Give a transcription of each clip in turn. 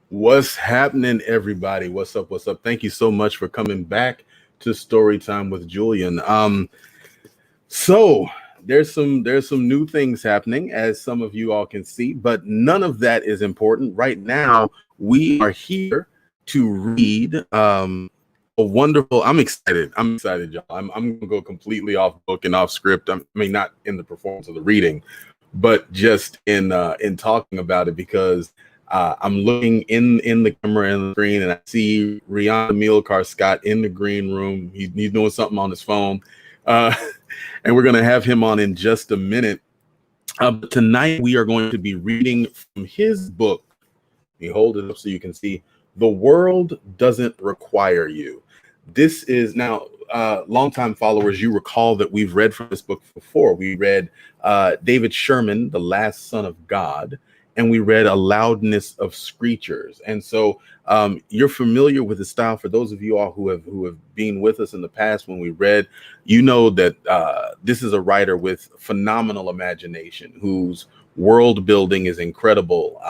What's happening, everybody? What's up? What's up? Thank you so much for coming back to Storytime with Julian. So there's some new things happening, as some of you all can see, but none of that is important right now. We are here to read a wonderful. I'm excited, y'all. I'm gonna go completely off book and off script. I mean, not in the performance of the reading, but just in talking about it, because I'm looking in the camera and the screen, and I see Rion Amilcar Scot in the green room. He's doing something on his phone, and we're going to have him on in just a minute. But tonight we are going to be reading from his book. You hold it up so you can see. The World Doesn't Require You. This is now, longtime followers, you recall that we've read from this book before. We read David Sherman, The Last Son of God, and we read A Loudness of Screechers. And so you're familiar with the style. For those of you all who have been with us in the past when we read, you know that this is a writer with phenomenal imagination, whose world building is incredible.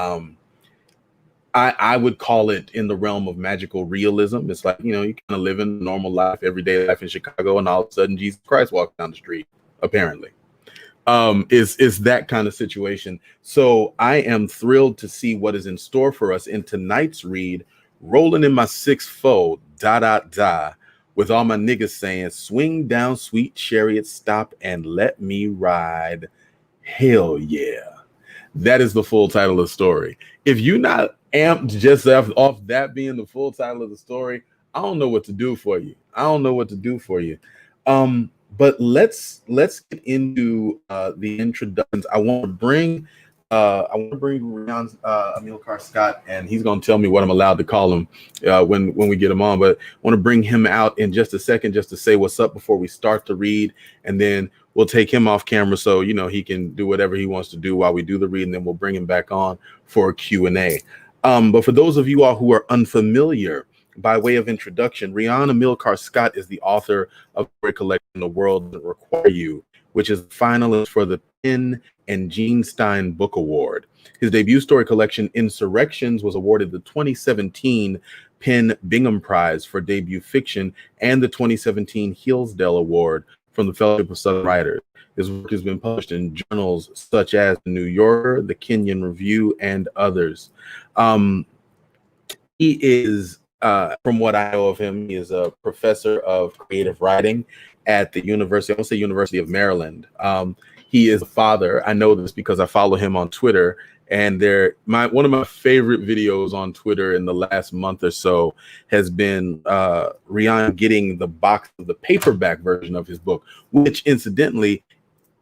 I would call it in the realm of magical realism. It's like, you kind of live in normal life, everyday life in Chicago, and all of a sudden Jesus Christ walks down the street, apparently. Is that kind of situation. So I am thrilled to see what is in store for us in tonight's read. Rolling in my six foe, with all my niggas saying, swing down, sweet chariot, stop and let me ride. Hell yeah. That is the full title of the story. If you're not amped just off that being the full title of the story, I don't know what to do for you. But let's get into the introductions. I want to bring Rion Amilcar Scot, and he's going to tell me what I'm allowed to call him when we get him on. But I want to bring him out in just a second, just to say what's up before we start to read, and then we'll take him off camera so he can do whatever he wants to do while we do the read, and then we'll bring him back on for a Q&A. But for those of you all who are unfamiliar, by way of introduction, Rion Amilcar Scot is the author of the collection The World Doesn't Require You, which is finalist for the Penn and Gene Stein Book Award. His debut story collection, Insurrections, was awarded the 2017 Penn Bingham Prize for debut fiction and the 2017 Hillsdale Award from the Fellowship of Southern Writers. His work has been published in journals such as The New Yorker, The Kenyon Review, and others. He is, from what I know of him, he is a professor of creative writing at the University of Maryland. He is a father. I know this because I follow him on Twitter, and one of my favorite videos on Twitter in the last month or so has been Rion getting the box of the paperback version of his book, which incidentally,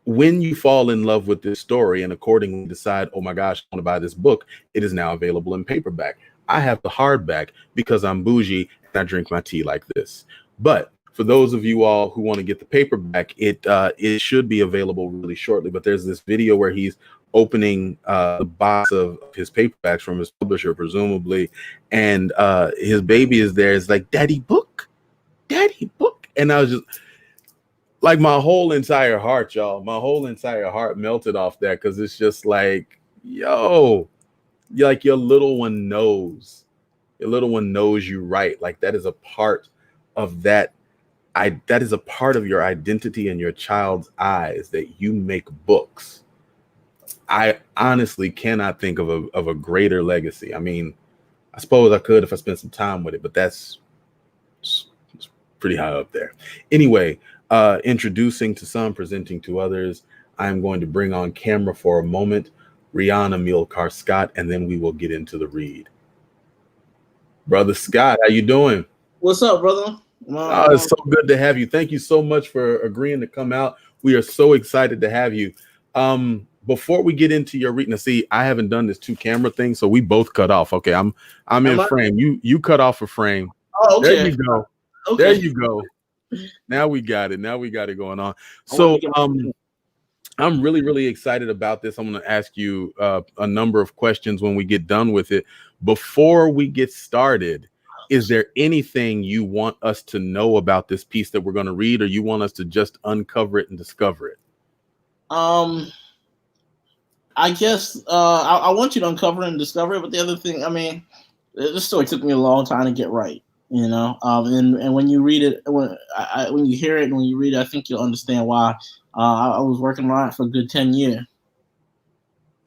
when you fall in love with this story and accordingly decide, oh my gosh, I want to buy this book, it is now available in paperback. I have the hardback because I'm bougie and I drink my tea like this. But for those of you all who want to get the paperback, it should be available really shortly. But there's this video where he's opening the box of his paperbacks from his publisher, presumably, and his baby is there. It's like, Daddy book. And I was just like, my whole entire heart, y'all, melted off that, because it's just like, yo, like your little one knows you right. Like that is a part of that. That is a part of your identity in your child's eyes, that you make books. I honestly cannot think of a greater legacy. I mean, I suppose I could if I spent some time with it, but that's pretty high up there. Anyway, introducing to some, presenting to others, I'm going to bring on camera for a moment Rion Amilcar Scot, and then we will get into the read. Brother Scot, how you doing? What's up, brother? It's so good to have you. Thank you so much for agreeing to come out. We are so excited to have you. Before we get into your reading, see, I haven't done this two camera thing, so we both cut off. Okay, I'm in frame. You cut off a frame. Oh, okay. There you go. Okay. There you go. Now we got it going on. So I'm really, really excited about this. I'm going to ask you a number of questions when we get done with it. Before we get started, Is there anything you want us to know about this piece that we're going to read, or you want us to just uncover it and discover it? I guess I want you to uncover and discover it. But the other thing, I mean, this story took me a long time to get right. And when you read it, when you hear it and when you read it, I think you'll understand why. I was working on it for a good 10 years.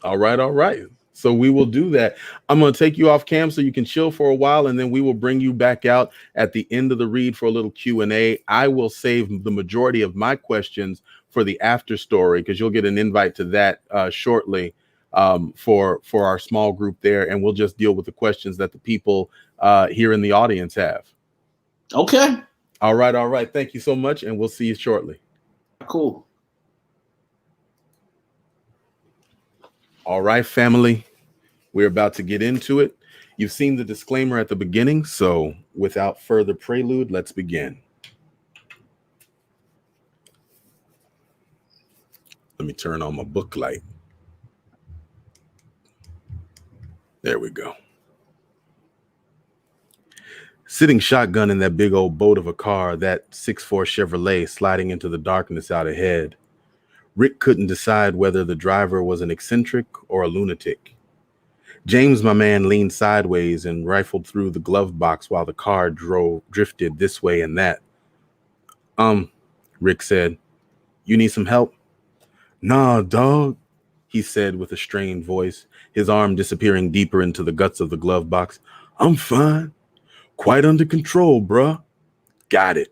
All right. So we will do that. I'm going to take you off cam so you can chill for a while, and then we will bring you back out at the end of the read for a little Q&A. I will save the majority of my questions for the after story, because you'll get an invite to that shortly for our small group there, and we'll just deal with the questions that the people here in the audience have. Okay. All right. Thank you so much, and we'll see you shortly. Cool. All right, family, we're about to get into it. You've seen the disclaimer at the beginning, so without further prelude, let's begin. Let me turn on my book light. There we go. Sitting shotgun in that big old boat of a car, that 6'4" Chevrolet sliding into the darkness out ahead, Rick couldn't decide whether the driver was an eccentric or a lunatic. James, my man, leaned sideways and rifled through the glove box while the car drifted this way and that. Rick said, "You need some help?" "Nah, dog," he said with a strained voice, his arm disappearing deeper into the guts of the glove box. "I'm fine. Quite under control, bruh." "Got it."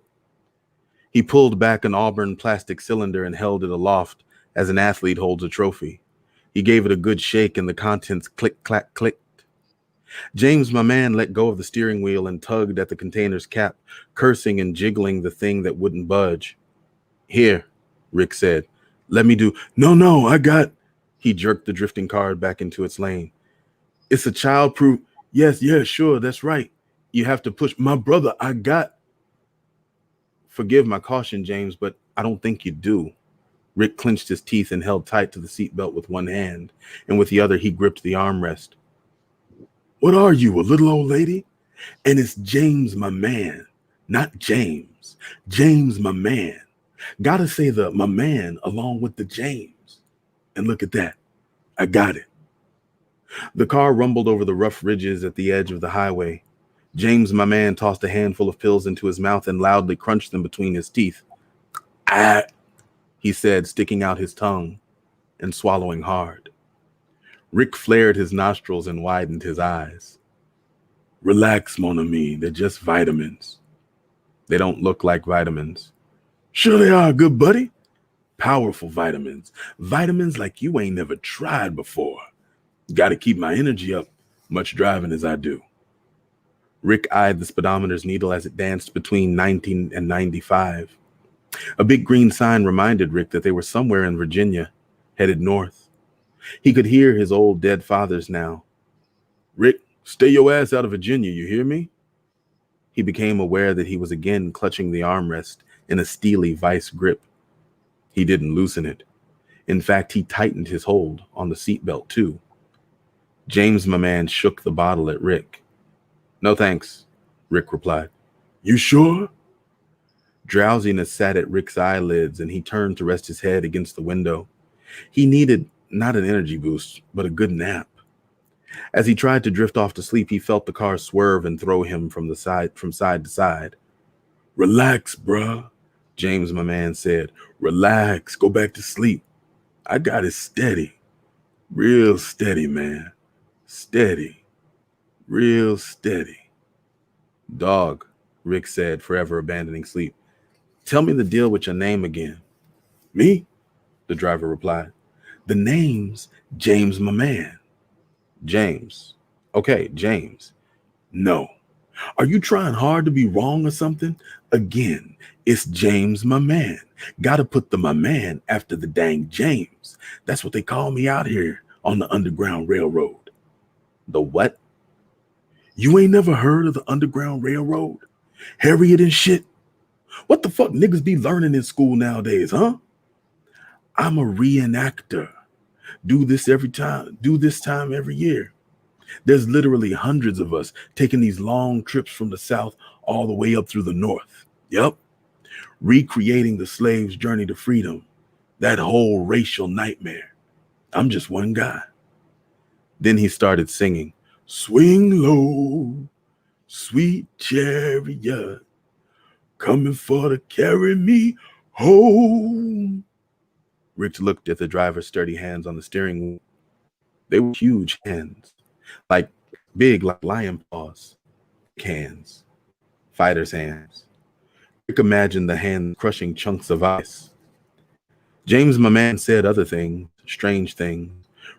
He pulled back an auburn plastic cylinder and held it aloft as an athlete holds a trophy. He gave it a good shake and the contents click, clack, clicked. James, my man, let go of the steering wheel and tugged at the container's cap, cursing and jiggling the thing that wouldn't budge. "Here," Rick said. "Let me do." No, I got." He jerked the drifting car back into its lane. "It's a child-proof." Yes, sure, that's right. You have to push. My brother, I got." "Forgive my caution, James, but I don't think you do." Rick clenched his teeth and held tight to the seatbelt with one hand, and with the other he gripped the armrest. "What are you, a little old lady?" "And it's James, my man, not James. James, my man. Gotta say the my man along with the James. And look at that. I got it." The car rumbled over the rough ridges at the edge of the highway. James, my man, tossed a handful of pills into his mouth and loudly crunched them between his teeth. "Ah," he said, sticking out his tongue and swallowing hard. Rick flared his nostrils and widened his eyes. "Relax, mon ami, they're just vitamins." "They don't look like vitamins." "Sure they are, good buddy. Powerful vitamins. Vitamins like you ain't never tried before. Gotta keep my energy up, much driving as I do." Rick eyed the speedometer's needle as it danced between 19 and 95. A big green sign reminded Rick that they were somewhere in Virginia, headed north. He could hear his old dead father's now. "Rick, stay your ass out of Virginia, you hear me?" He became aware that he was again clutching the armrest in a steely vice grip. He didn't loosen it. In fact, he tightened his hold on the seatbelt too. James, my man, shook the bottle at Rick. "No thanks," Rick replied. "You sure?" Drowsiness sat at Rick's eyelids, and he turned to rest his head against the window. He needed not an energy boost, but a good nap. As he tried to drift off to sleep, he felt the car swerve and throw him from side to side. "Relax, bruh," James, my man, said. "Relax, go back to sleep. I got it steady. Real steady, man. Steady. Real steady." "Dog," Rick said, forever abandoning sleep. "Tell me the deal with your name again." "Me?" the driver replied. "The name's James, my man." "James. Okay, James." "No. Are you trying hard to be wrong or something? Again, it's James, my man. Gotta put the my man after the dang James. That's what they call me out here on the Underground Railroad." "The what?" "You ain't never heard of the Underground Railroad? Harriet and shit? What the fuck niggas be learning in school nowadays, huh? I'm a reenactor. Do this time every year. There's literally hundreds of us taking these long trips from the South all the way up through the North. Yep. Recreating the slave's journey to freedom. That whole racial nightmare. I'm just one guy. Then he started singing, swing low, sweet chariot, coming for to carry me home. Rick looked at the driver's sturdy hands on the steering wheel. They were huge hands, like big, like lion paws. Hands, fighter's hands. Rick imagined the hand crushing chunks of ice. James, my man, said other things, strange things.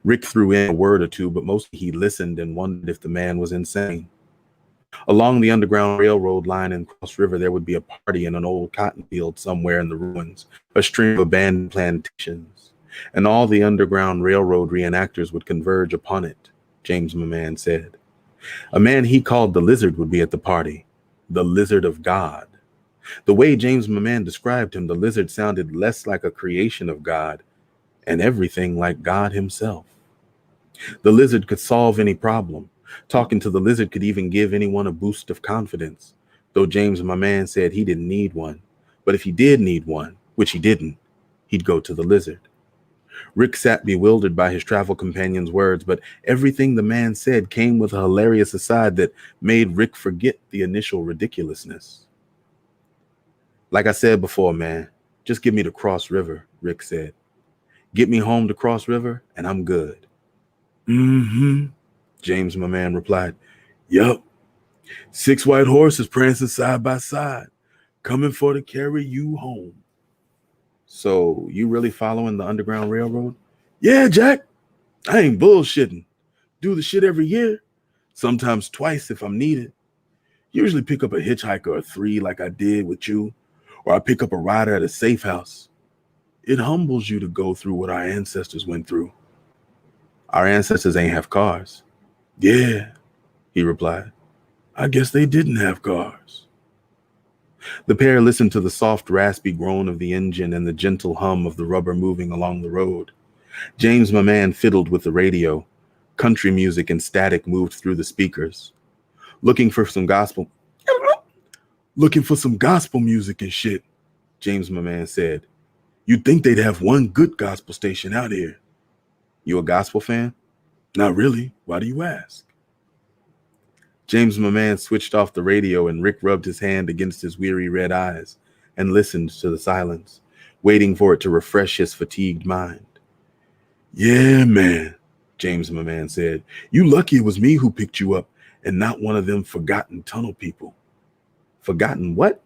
Rick threw in a word or two, but mostly he listened and wondered if the man was insane. Along the Underground Railroad line in Cross River, there would be a party in an old cotton field somewhere in the ruins, a string of abandoned plantations, and all the Underground Railroad reenactors would converge upon it, James, my man, said. A man he called the Lizard would be at the party, the Lizard of God. The way James, my man, described him, the Lizard sounded less like a creation of God and everything like God himself. The Lizard could solve any problem. Talking to the Lizard could even give anyone a boost of confidence, though James, my man, said he didn't need one. But if he did need one, which he didn't, he'd go to the Lizard. Rick sat bewildered by his travel companion's words, but everything the man said came with a hilarious aside that made Rick forget the initial ridiculousness. Like I said before, man, just get me to Cross River, Rick said. Get me home to Cross River, and I'm good. Mm-hmm, James, my man, replied. Yup. 6 white horses prancing side by side, coming for to carry you home. So you really following the Underground Railroad? Yeah, Jack. I ain't bullshitting. Do the shit every year. Sometimes twice if I'm needed. Usually pick up a hitchhiker or 3 like I did with you, or I pick up a rider at a safe house. It humbles you to go through what our ancestors went through. Our ancestors ain't have cars. Yeah, he replied. I guess they didn't have cars. The pair listened to the soft, raspy groan of the engine and the gentle hum of the rubber moving along the road. James, my man, fiddled with the radio. Country music and static moved through the speakers. Looking for some gospel music and shit, James, my man, said. You'd think they'd have one good gospel station out here. You a gospel fan? Not really. Why do you ask? James, my man, switched off the radio and Rick rubbed his hand against his weary red eyes and listened to the silence, waiting for it to refresh his fatigued mind. Yeah, man, James, my man, said. You lucky it was me who picked you up and not one of them forgotten tunnel people. Forgotten what?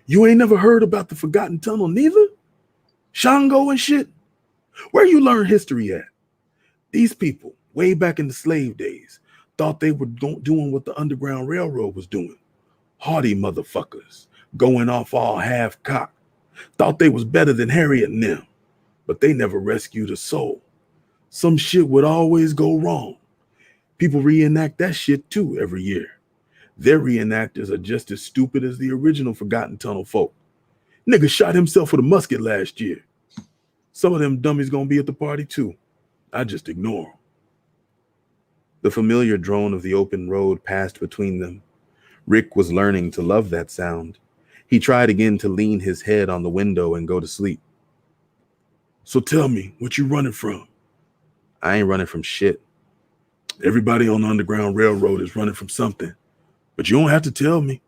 You ain't never heard about the forgotten tunnel neither? Shango and shit? Where you learn history at? These people, way back in the slave days, thought they were doing what the Underground Railroad was doing. Haughty motherfuckers, going off all half-cocked. Thought they was better than Harriet and them, but they never rescued a soul. Some shit would always go wrong. People reenact that shit too every year. Their reenactors are just as stupid as the original Forgotten Tunnel folk. Nigga shot himself with a musket last year. Some of them dummies gonna be at the party too. I just ignore them. The familiar drone of the open road passed between them. Rick was learning to love that sound. He tried again to lean his head on the window and go to sleep. So tell me, what you running from? I ain't running from shit. Everybody on the Underground Railroad is running from something. But you don't have to tell me.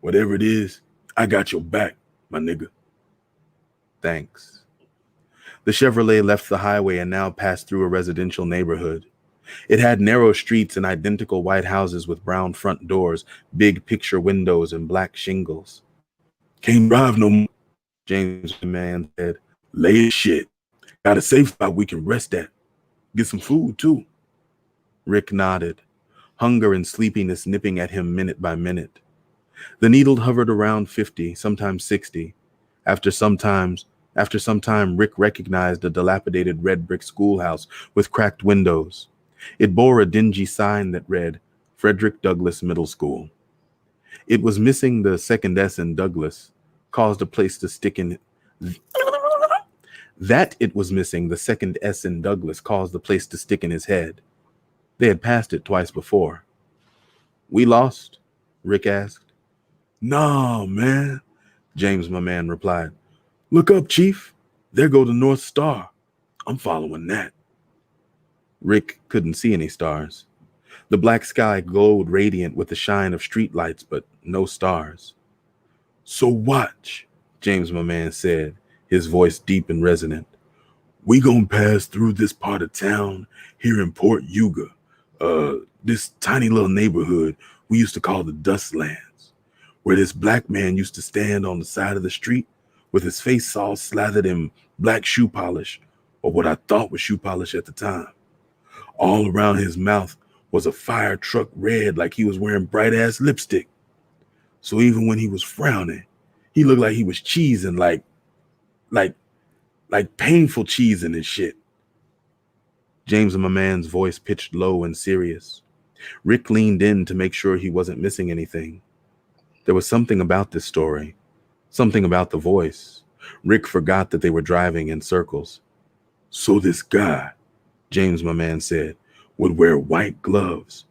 Whatever it is, I got your back, my nigga. Thanks. The Chevrolet left the highway and now passed through a residential neighborhood. It had narrow streets and identical white houses with brown front doors, big picture windows, and black shingles. Can't drive no more, James, the man, said. Lay as shit. Got a safe spot we can rest at. Get some food, too. Rick nodded, hunger and sleepiness nipping at him minute by minute. The needle hovered around 50, sometimes 60. After some time, Rick recognized a dilapidated red brick schoolhouse with cracked windows. It bore a dingy sign that read, Frederick Douglass Middle School. It was missing the second S in Douglas, caused a place to stick in. That it was missing the second S in Douglas caused the place to stick in his head. They had passed it twice before. We lost? Rick asked. Nah, man, James, my man, replied. Look up, Chief. There go the North Star. I'm following that. Rick couldn't see any stars. The black sky glowed radiant with the shine of streetlights, but no stars. So watch, James, my man, said, his voice deep and resonant. We gonna pass through this part of town here in Port Yuga, this tiny little neighborhood we used to call the Dust Lands, where this black man used to stand on the side of the street with his face all slathered in black shoe polish, or what I thought was shoe polish at the time. All around his mouth was a fire truck red like he was wearing bright-ass lipstick. So even when he was frowning, he looked like he was cheesing, like painful cheesing and shit. James, my man's voice pitched low and serious. Rick leaned in to make sure he wasn't missing anything. There was something about this story, something about the voice. Rick forgot that they were driving in circles. So this guy, James, my man, said, would wear white gloves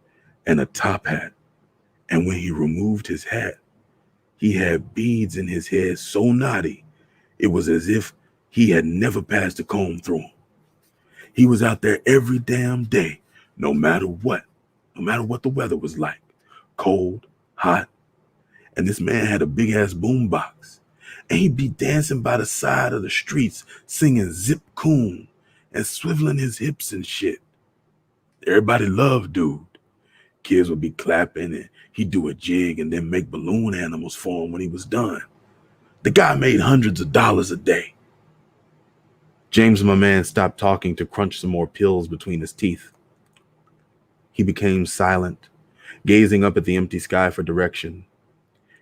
and a top hat. And when he removed his hat, he had beads in his head so knotty, it was as if he had never passed a comb through them. He was out there every damn day, no matter what the weather was like, cold, hot. And this man had a big ass boom box, and he'd be dancing by the side of the streets, singing Zip Coon and swiveling his hips and shit. Everybody loved dude. Kids would be clapping, and he'd do a jig and then make balloon animals for him when he was done. The guy made hundreds of dollars a day. James, my man, stopped talking to crunch some more pills between his teeth. He became silent, gazing up at the empty sky for direction.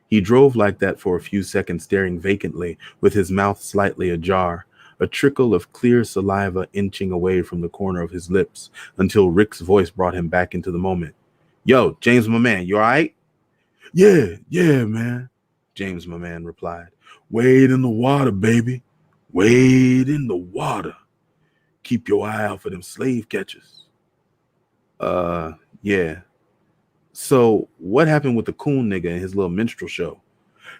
He drove like that for a few seconds, staring vacantly, with his mouth slightly ajar, a trickle of clear saliva inching away from the corner of his lips, until Rick's voice brought him back into the moment. Yo, James, my man, you all right? Yeah, man, James, my man, replied. Wade in the water, baby. Wade in the water. Keep your eye out for them slave catchers. Yeah. So what happened with the coon nigga and his little minstrel show?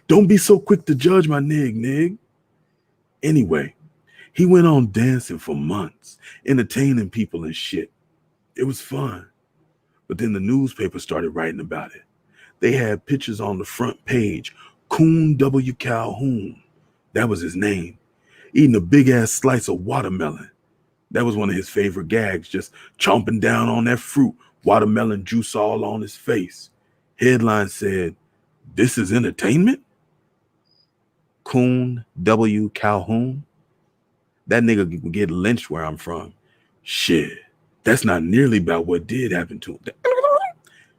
Don't be so quick to judge my nig. Anyway, he went on dancing for months, entertaining people and shit. It was fun. But then the newspaper started writing about it. They had pictures on the front page. Coon W. Calhoun. That was his name. Eating a big ass slice of watermelon. That was one of his favorite gags, just chomping down on that fruit, watermelon juice all on his face. Headline said, "This is entertainment?" Coon W. Calhoun? That nigga can get lynched where I'm from. Shit, that's not nearly about what did happen to him.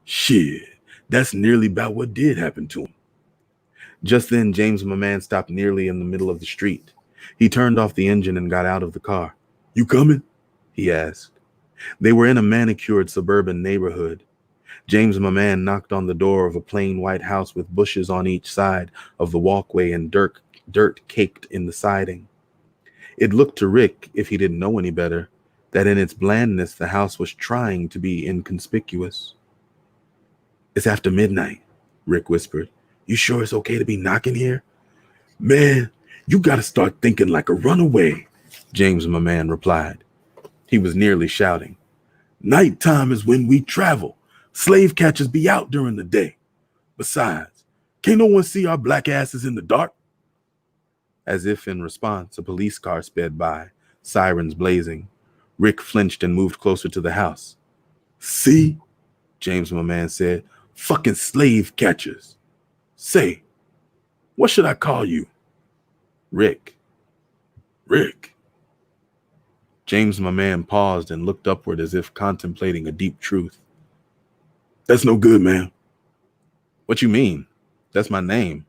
Shit, that's nearly about what did happen to him. Just then, James, my man, stopped nearly in the middle of the street. He turned off the engine and got out of the car. You coming? He asked. They were in a manicured suburban neighborhood. James, my man, knocked on the door of a plain white house with bushes on each side of the walkway and dirt caked in the siding. It looked to Rick, if he didn't know any better, that in its blandness the house was trying to be inconspicuous. It's after midnight, Rick whispered. You sure it's okay to be knocking here? Man, you gotta start thinking like a runaway, James, my man, replied. He was nearly shouting. Nighttime is when we travel. Slave catchers be out during the day. Besides, can't no one see our black asses in the dark? As if in response, a police car sped by, sirens blazing. Rick flinched and moved closer to the house. See, James, my man, said, fucking slave catchers. Say, what should I call you? Rick. Rick. James, my man, paused and looked upward as if contemplating a deep truth. That's no good, man. What you mean? That's my name.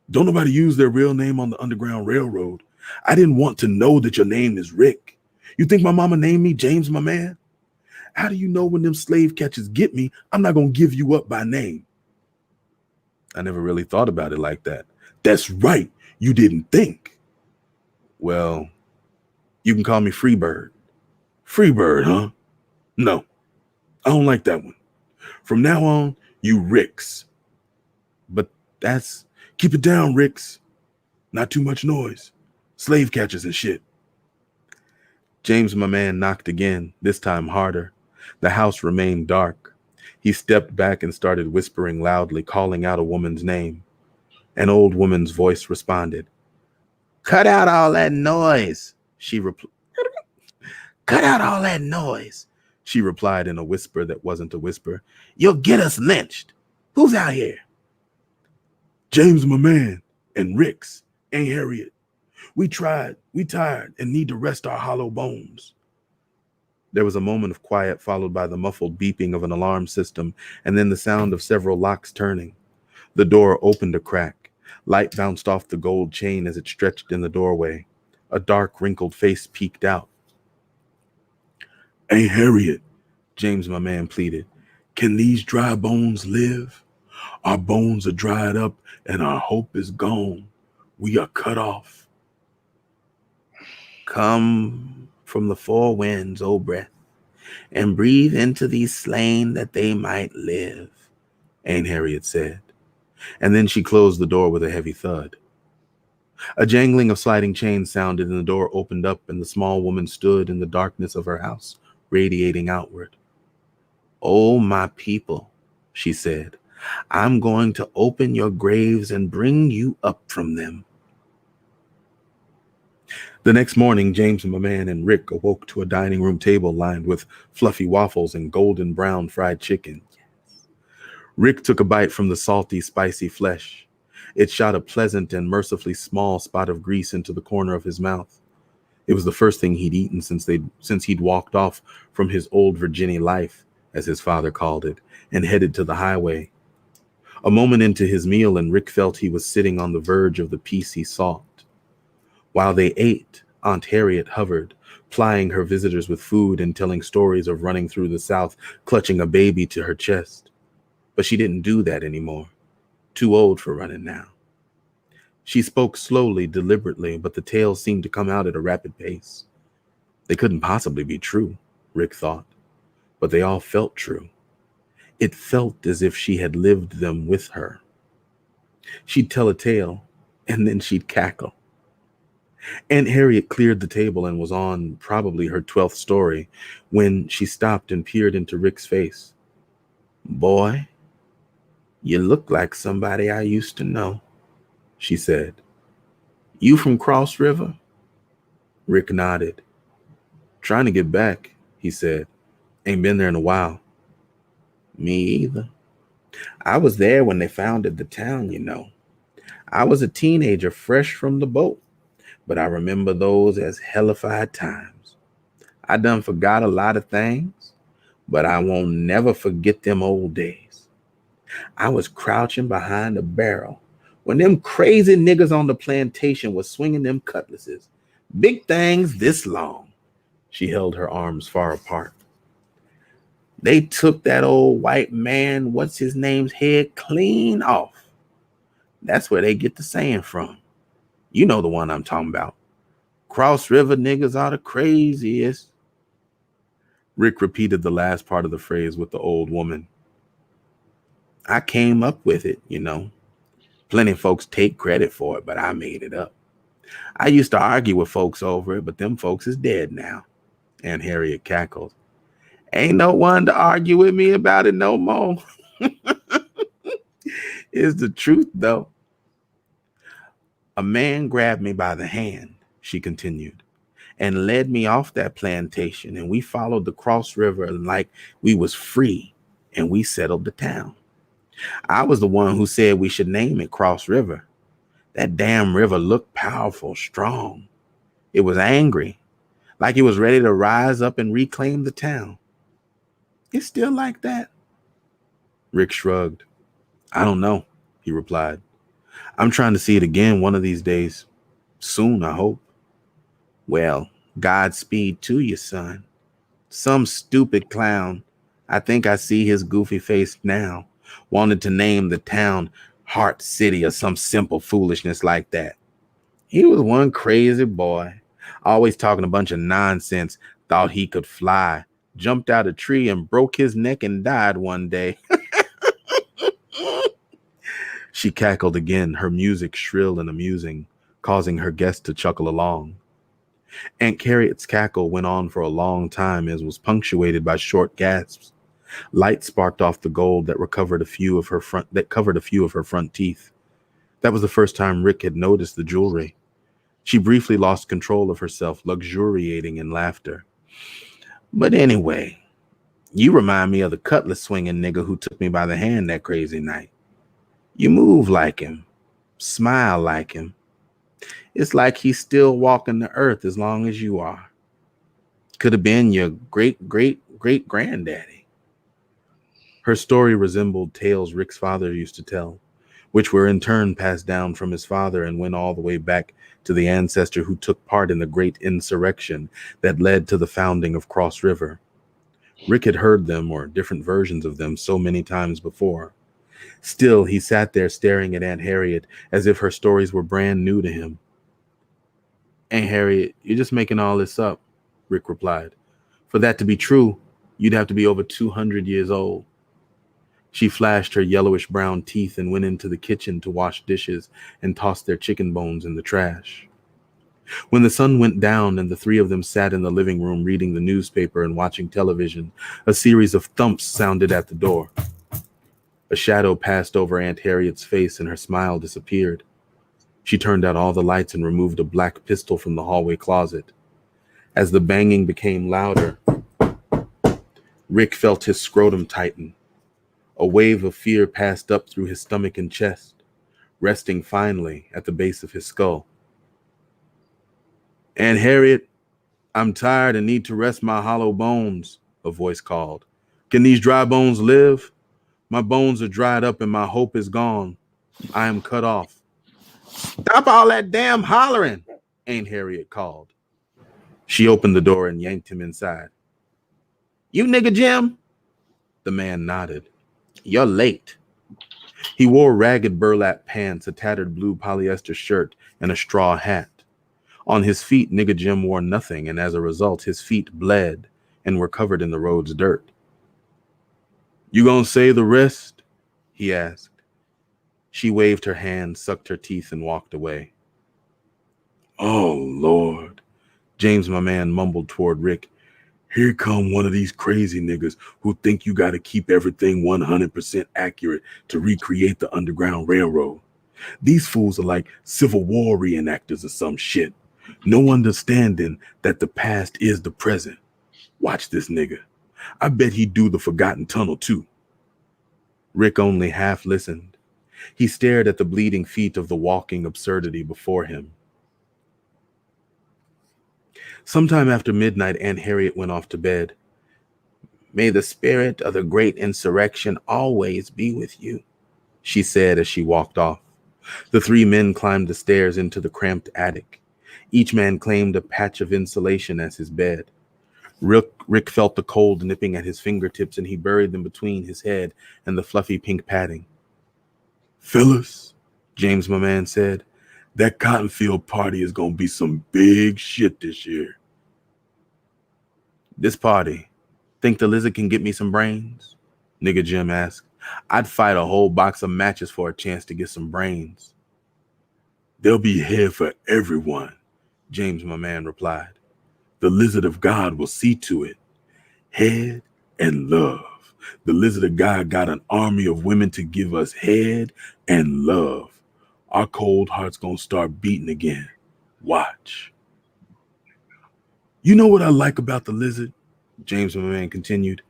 Don't nobody use their real name on the Underground Railroad. I didn't want to know that your name is Rick. You think my mama named me James, my man? How do you know when them slave catchers get me, I'm not going to give you up by name? I never really thought about it like that. That's right. You didn't think. You can call me Freebird. Freebird, huh? No, I don't like that one. From now on, you Ricks. But that's... Keep it down, Ricks. Not too much noise. Slave catchers and shit. James, my man, knocked again, this time harder. The house remained dark. He stepped back and started whispering loudly, calling out a woman's name. An old woman's voice responded. Cut out all that noise, she replied. Cut out all that noise, she replied in a whisper that wasn't a whisper. You'll get us lynched. Who's out here? James, my man, and Ricks, and Harriet. We tried, we tired, and need to rest our hollow bones. There was a moment of quiet, followed by the muffled beeping of an alarm system, and then the sound of several locks turning. The door opened a crack. Light bounced off the gold chain as it stretched in the doorway. A dark, wrinkled face peeked out. Hey, Harriet, James, my man, pleaded. Can these dry bones live? Our bones are dried up, and our hope is gone. We are cut off. Come from the four winds, O breath, and breathe into these slain that they might live, Aunt Harriet said. And then she closed the door with a heavy thud. A jangling of sliding chains sounded, and the door opened up, and the small woman stood in the darkness of her house, radiating outward. Oh, my people, she said, I'm going to open your graves and bring you up from them. The next morning, James, my man, and Rick awoke to a dining room table lined with fluffy waffles and golden brown fried chicken. Yes. Rick took a bite from the salty, spicy flesh. It shot a pleasant and mercifully small spot of grease into the corner of his mouth. It was the first thing he'd eaten since he'd walked off from his old Virginia life, as his father called it, and headed to the highway. A moment into his meal, and Rick felt he was sitting on the verge of the piece he sought. While they ate, Aunt Harriet hovered, plying her visitors with food and telling stories of running through the South, clutching a baby to her chest. But she didn't do that anymore. Too old for running now. She spoke slowly, deliberately, but the tales seemed to come out at a rapid pace. They couldn't possibly be true, Rick thought, but they all felt true. It felt as if she had lived them with her. She'd tell a tale, and then she'd cackle. Aunt Harriet cleared the table and was on probably her 12th story when she stopped and peered into Rick's face. Boy, you look like somebody I used to know, she said. You from Cross River? Rick nodded. Trying to get back, he said. Ain't been there in a while. Me either. I was there when they founded the town, you know. I was a teenager fresh from the boat, but I remember those as hellified times. I done forgot a lot of things, but I won't never forget them old days. I was crouching behind a barrel when them crazy niggas on the plantation was swinging them cutlasses. Big things this long. She held her arms far apart. They took that old white man, what's his name's head clean off. That's where they get the saying from. You know the one I'm talking about. Cross River niggas are the craziest. Rick repeated the last part of the phrase with the old woman. I came up with it, you know. Plenty of folks take credit for it, but I made it up. I used to argue with folks over it, but them folks is dead now. Aunt Harriet cackled. Ain't no one to argue with me about it no more. It's the truth, though. A man grabbed me by the hand, she continued, and led me off that plantation, and we followed the Cross River like we was free, and we settled the town. I was the one who said we should name it Cross River. That damn river looked powerful, strong. It was angry, like it was ready to rise up and reclaim the town. It's still like that. Rick shrugged. I don't know, he replied. I'm trying to see it again one of these days. Soon, I hope. Well, Godspeed to you, son. Some stupid clown, I think I see his goofy face now, wanted to name the town Heart City or some simple foolishness like that. He was one crazy boy, always talking a bunch of nonsense, thought he could fly, jumped out a tree and broke his neck and died one day. She cackled again, her music shrill and amusing, causing her guests to chuckle along. Aunt Harriet's cackle went on for a long time, as was punctuated by short gasps. Light sparked off the gold that covered a few of her front teeth. That was the first time Rick had noticed the jewelry. She briefly lost control of herself, luxuriating in laughter. But anyway, you remind me of the cutlass swinging nigga who took me by the hand that crazy night. You move like him, smile like him. It's like he's still walking the earth as long as you are. Could have been your great-great-great-granddaddy. Her story resembled tales Rick's father used to tell, which were in turn passed down from his father and went all the way back to the ancestor who took part in the great insurrection that led to the founding of Cross River. Rick had heard them, or different versions of them, so many times before. Still, he sat there staring at Aunt Harriet as if her stories were brand new to him. Aunt Harriet, you're just making all this up, Rick replied. For that to be true, you'd have to be over 200 years old. She flashed her yellowish-brown teeth and went into the kitchen to wash dishes and toss their chicken bones in the trash. When the sun went down and the three of them sat in the living room reading the newspaper and watching television, a series of thumps sounded at the door. A shadow passed over Aunt Harriet's face and her smile disappeared. She turned out all the lights and removed a black pistol from the hallway closet. As the banging became louder, Rick felt his scrotum tighten. A wave of fear passed up through his stomach and chest, resting finally at the base of his skull. Aunt Harriet, I'm tired and need to rest my hollow bones, a voice called. Can these dry bones live? My bones are dried up and my hope is gone. I am cut off. Stop all that damn hollering, Aunt Harriet called. She opened the door and yanked him inside. You nigga Jim? The man nodded. You're late. He wore ragged burlap pants, a tattered blue polyester shirt, and a straw hat. On his feet, nigga Jim wore nothing, and as a result, his feet bled and were covered in the road's dirt. You gonna say the rest? He asked. She waved her hand, sucked her teeth, and walked away. Oh, Lord, James, my man, mumbled toward Rick. Here come one of these crazy niggas who think you got to keep everything 100% accurate to recreate the Underground Railroad. These fools are like Civil War reenactors or some shit. No understanding that the past is the present. Watch this nigga. I bet he'd do the Forgotten Tunnel too. Rick only half listened. He stared at the bleeding feet of the walking absurdity before him. Sometime after midnight, Aunt Harriet went off to bed. May the spirit of the great insurrection always be with you, she said as she walked off. The three men climbed the stairs into the cramped attic. Each man claimed a patch of insulation as his bed. Rick felt the cold nipping at his fingertips, and he buried them between his head and the fluffy pink padding. Phyllis, James, my man, said, that Cottonfield party is going to be some big shit this year. This party, think the lizard can get me some brains? Nigga Jim asked. I'd fight a whole box of matches for a chance to get some brains. There'll be head for everyone, James, my man, replied. The lizard of God will see to it. Head and love. The lizard of God got an army of women to give us head and love. Our cold heart's gonna start beating again. Watch. You know what I like about the lizard? James, my man, continued.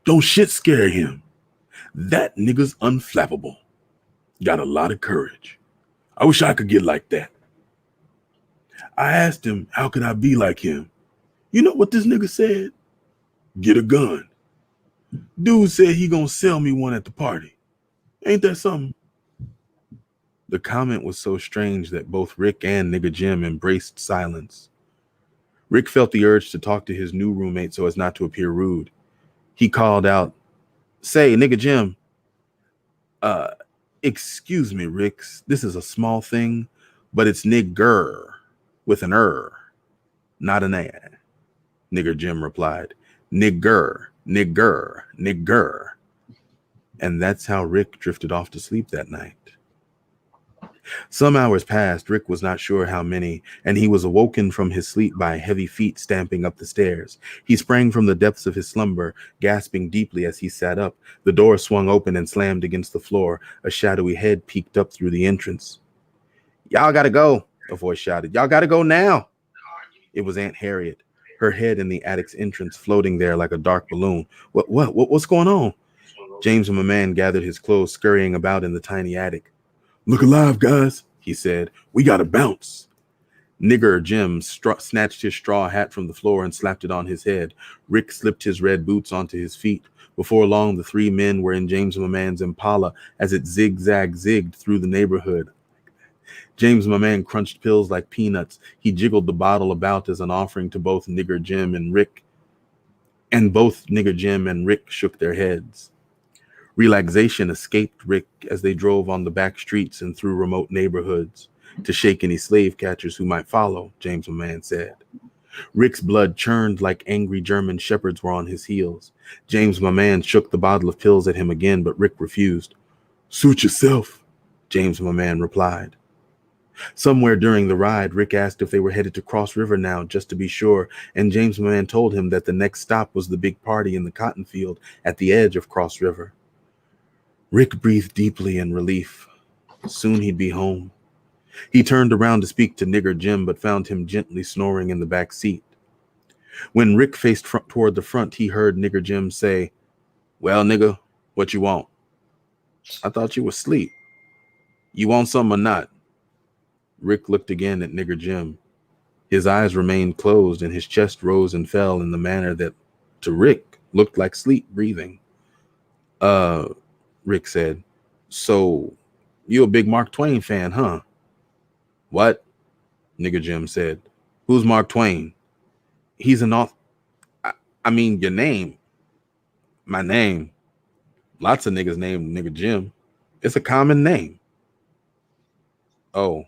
Don't shit scare him. That nigga's unflappable. Got a lot of courage. I wish I could get like that. I asked him, how could I be like him? You know what this nigga said? Get a gun. Dude said he gonna sell me one at the party. Ain't that something? The comment was so strange that both Rick and nigga Jim embraced silence. Rick felt the urge to talk to his new roommate so as not to appear rude. He called out, say, nigga Jim, excuse me, Ricks. This is a small thing, but it's nigger with an not an a. Nigger Jim replied. Nigger, nigger, nigger. And that's how Rick drifted off to sleep that night. Some hours passed, Rick was not sure how many, and he was awoken from his sleep by heavy feet stamping up the stairs. He sprang from the depths of his slumber, gasping deeply as he sat up. The door swung open and slammed against the floor. A shadowy head peeked up through the entrance. "Y'all gotta go," a voice shouted. "Y'all gotta go now." It was Aunt Harriet, her head in the attic's entrance, floating there like a dark balloon. What's going on?" James and my man gathered his clothes, scurrying about in the tiny attic. "Look alive, guys," he said. "We gotta bounce." Nigger Jim snatched his straw hat from the floor and slapped it on his head. Rick slipped his red boots onto his feet. Before long, the three men were in James my man's Impala as it zigged through the neighborhood. James my man crunched pills like peanuts. He jiggled the bottle about as an offering to both Nigger Jim and Rick. And both Nigger Jim and Rick shook their heads. Relaxation escaped Rick as they drove on the back streets and through remote neighborhoods to shake any slave catchers who might follow, James my man said. Rick's blood churned like angry German shepherds were on his heels. James my man shook the bottle of pills at him again, but Rick refused. "Suit yourself," James my man replied. Somewhere during the ride, Rick asked if they were headed to Cross River now, just to be sure, and James my man told him that the next stop was the big party in the cotton field at the edge of Cross River. Rick breathed deeply in relief. Soon he'd be home. He turned around to speak to Nigger Jim, but found him gently snoring in the back seat. When Rick faced toward the front, he heard Nigger Jim say, "Well, nigga, what you want?" "I thought you was asleep." "You want some or not?" Rick looked again at Nigger Jim. His eyes remained closed and his chest rose and fell in the manner that, to Rick, looked like sleep breathing. Rick said, "So, you a big Mark Twain fan, huh?" "What?" Nigger Jim said. "Who's Mark Twain?" "He's an author." I mean, your name." "My name?" "Lots of niggas named Nigger Jim. It's a common name." "Oh,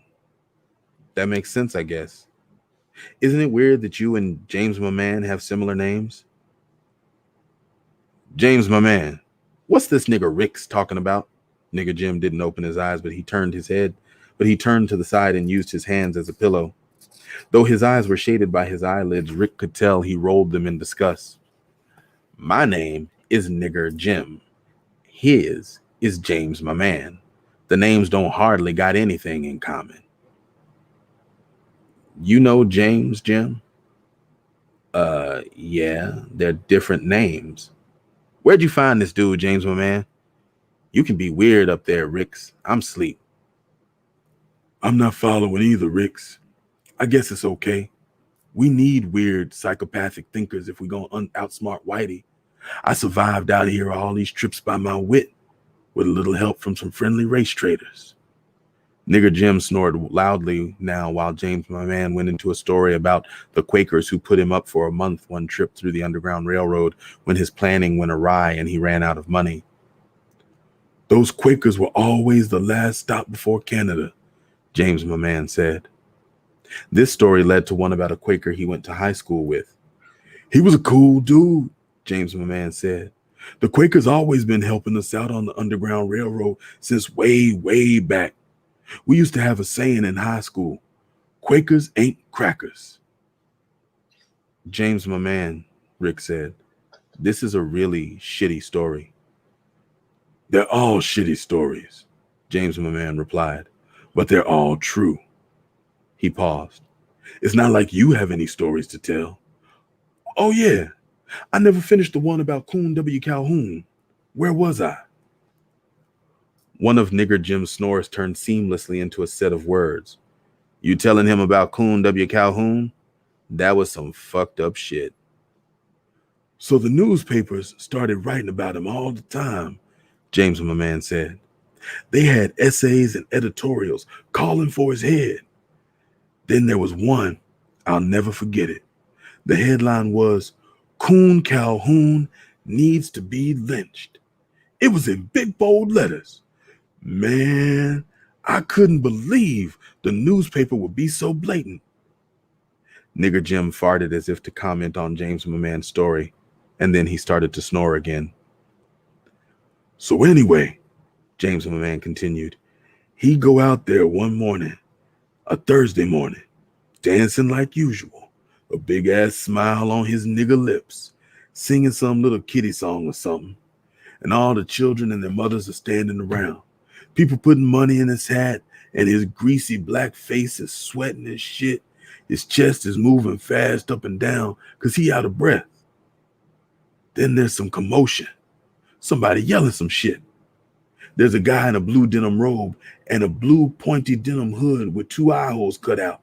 that makes sense, I guess. Isn't it weird that you and James my man have similar names?" "James my man, what's this nigger Rick's talking about?" Nigger Jim didn't open his eyes, but he turned to the side and used his hands as a pillow. Though his eyes were shaded by his eyelids, Rick could tell he rolled them in disgust. "My name is Nigger Jim. His is James my man. The names don't hardly got anything in common." "You know James, Jim?" Yeah, they're different names." "Where'd you find this dude, James my man?" "You can be weird up there, Ricks. I'm sleep." "I'm not following either, Ricks. I guess it's okay. We need weird psychopathic thinkers if we're gonna outsmart Whitey. I survived out here all these trips by my wit, with a little help from some friendly race traders." Nigger Jim snored loudly now while James my man went into a story about the Quakers who put him up for a month one trip through the Underground Railroad when his planning went awry and he ran out of money. "Those Quakers were always the last stop before Canada," James my man said. This story led to one about a Quaker he went to high school with. "He was a cool dude," James my man said. "The Quakers always been helping us out on the Underground Railroad since way, way back. We used to have a saying in high school, Quakers ain't crackers." "James my man," Rick said, "this is a really shitty story." "They're all shitty stories," James my man replied, "but they're all true." He paused. "It's not like you have any stories to tell." "Oh yeah, I never finished the one about Coon W. Calhoun. Where was I?" One of Nigger Jim's snores turned seamlessly into a set of words. "You telling him about Coon W. Calhoun? That was some fucked up shit." "So the newspapers started writing about him all the time," James my man said. "They had essays and editorials calling for his head. Then there was one, I'll never forget it. The headline was, 'Coon Calhoun needs to be lynched.' It was in big bold letters. Man, I couldn't believe the newspaper would be so blatant." Nigger Jim farted as if to comment on James my man's story. And then he started to snore again. So anyway, James, my man, continued, he go out there one morning, a Thursday morning, dancing like usual, a big ass smile on his nigga lips, singing some little kiddie song or something. And all the children and their mothers are standing around. People putting money in his hat, and his greasy black face is sweating as shit. His chest is moving fast up and down because he out of breath. Then there's some commotion. Somebody yelling some shit. There's a guy in a blue denim robe and a blue pointy denim hood with 2 eye holes cut out.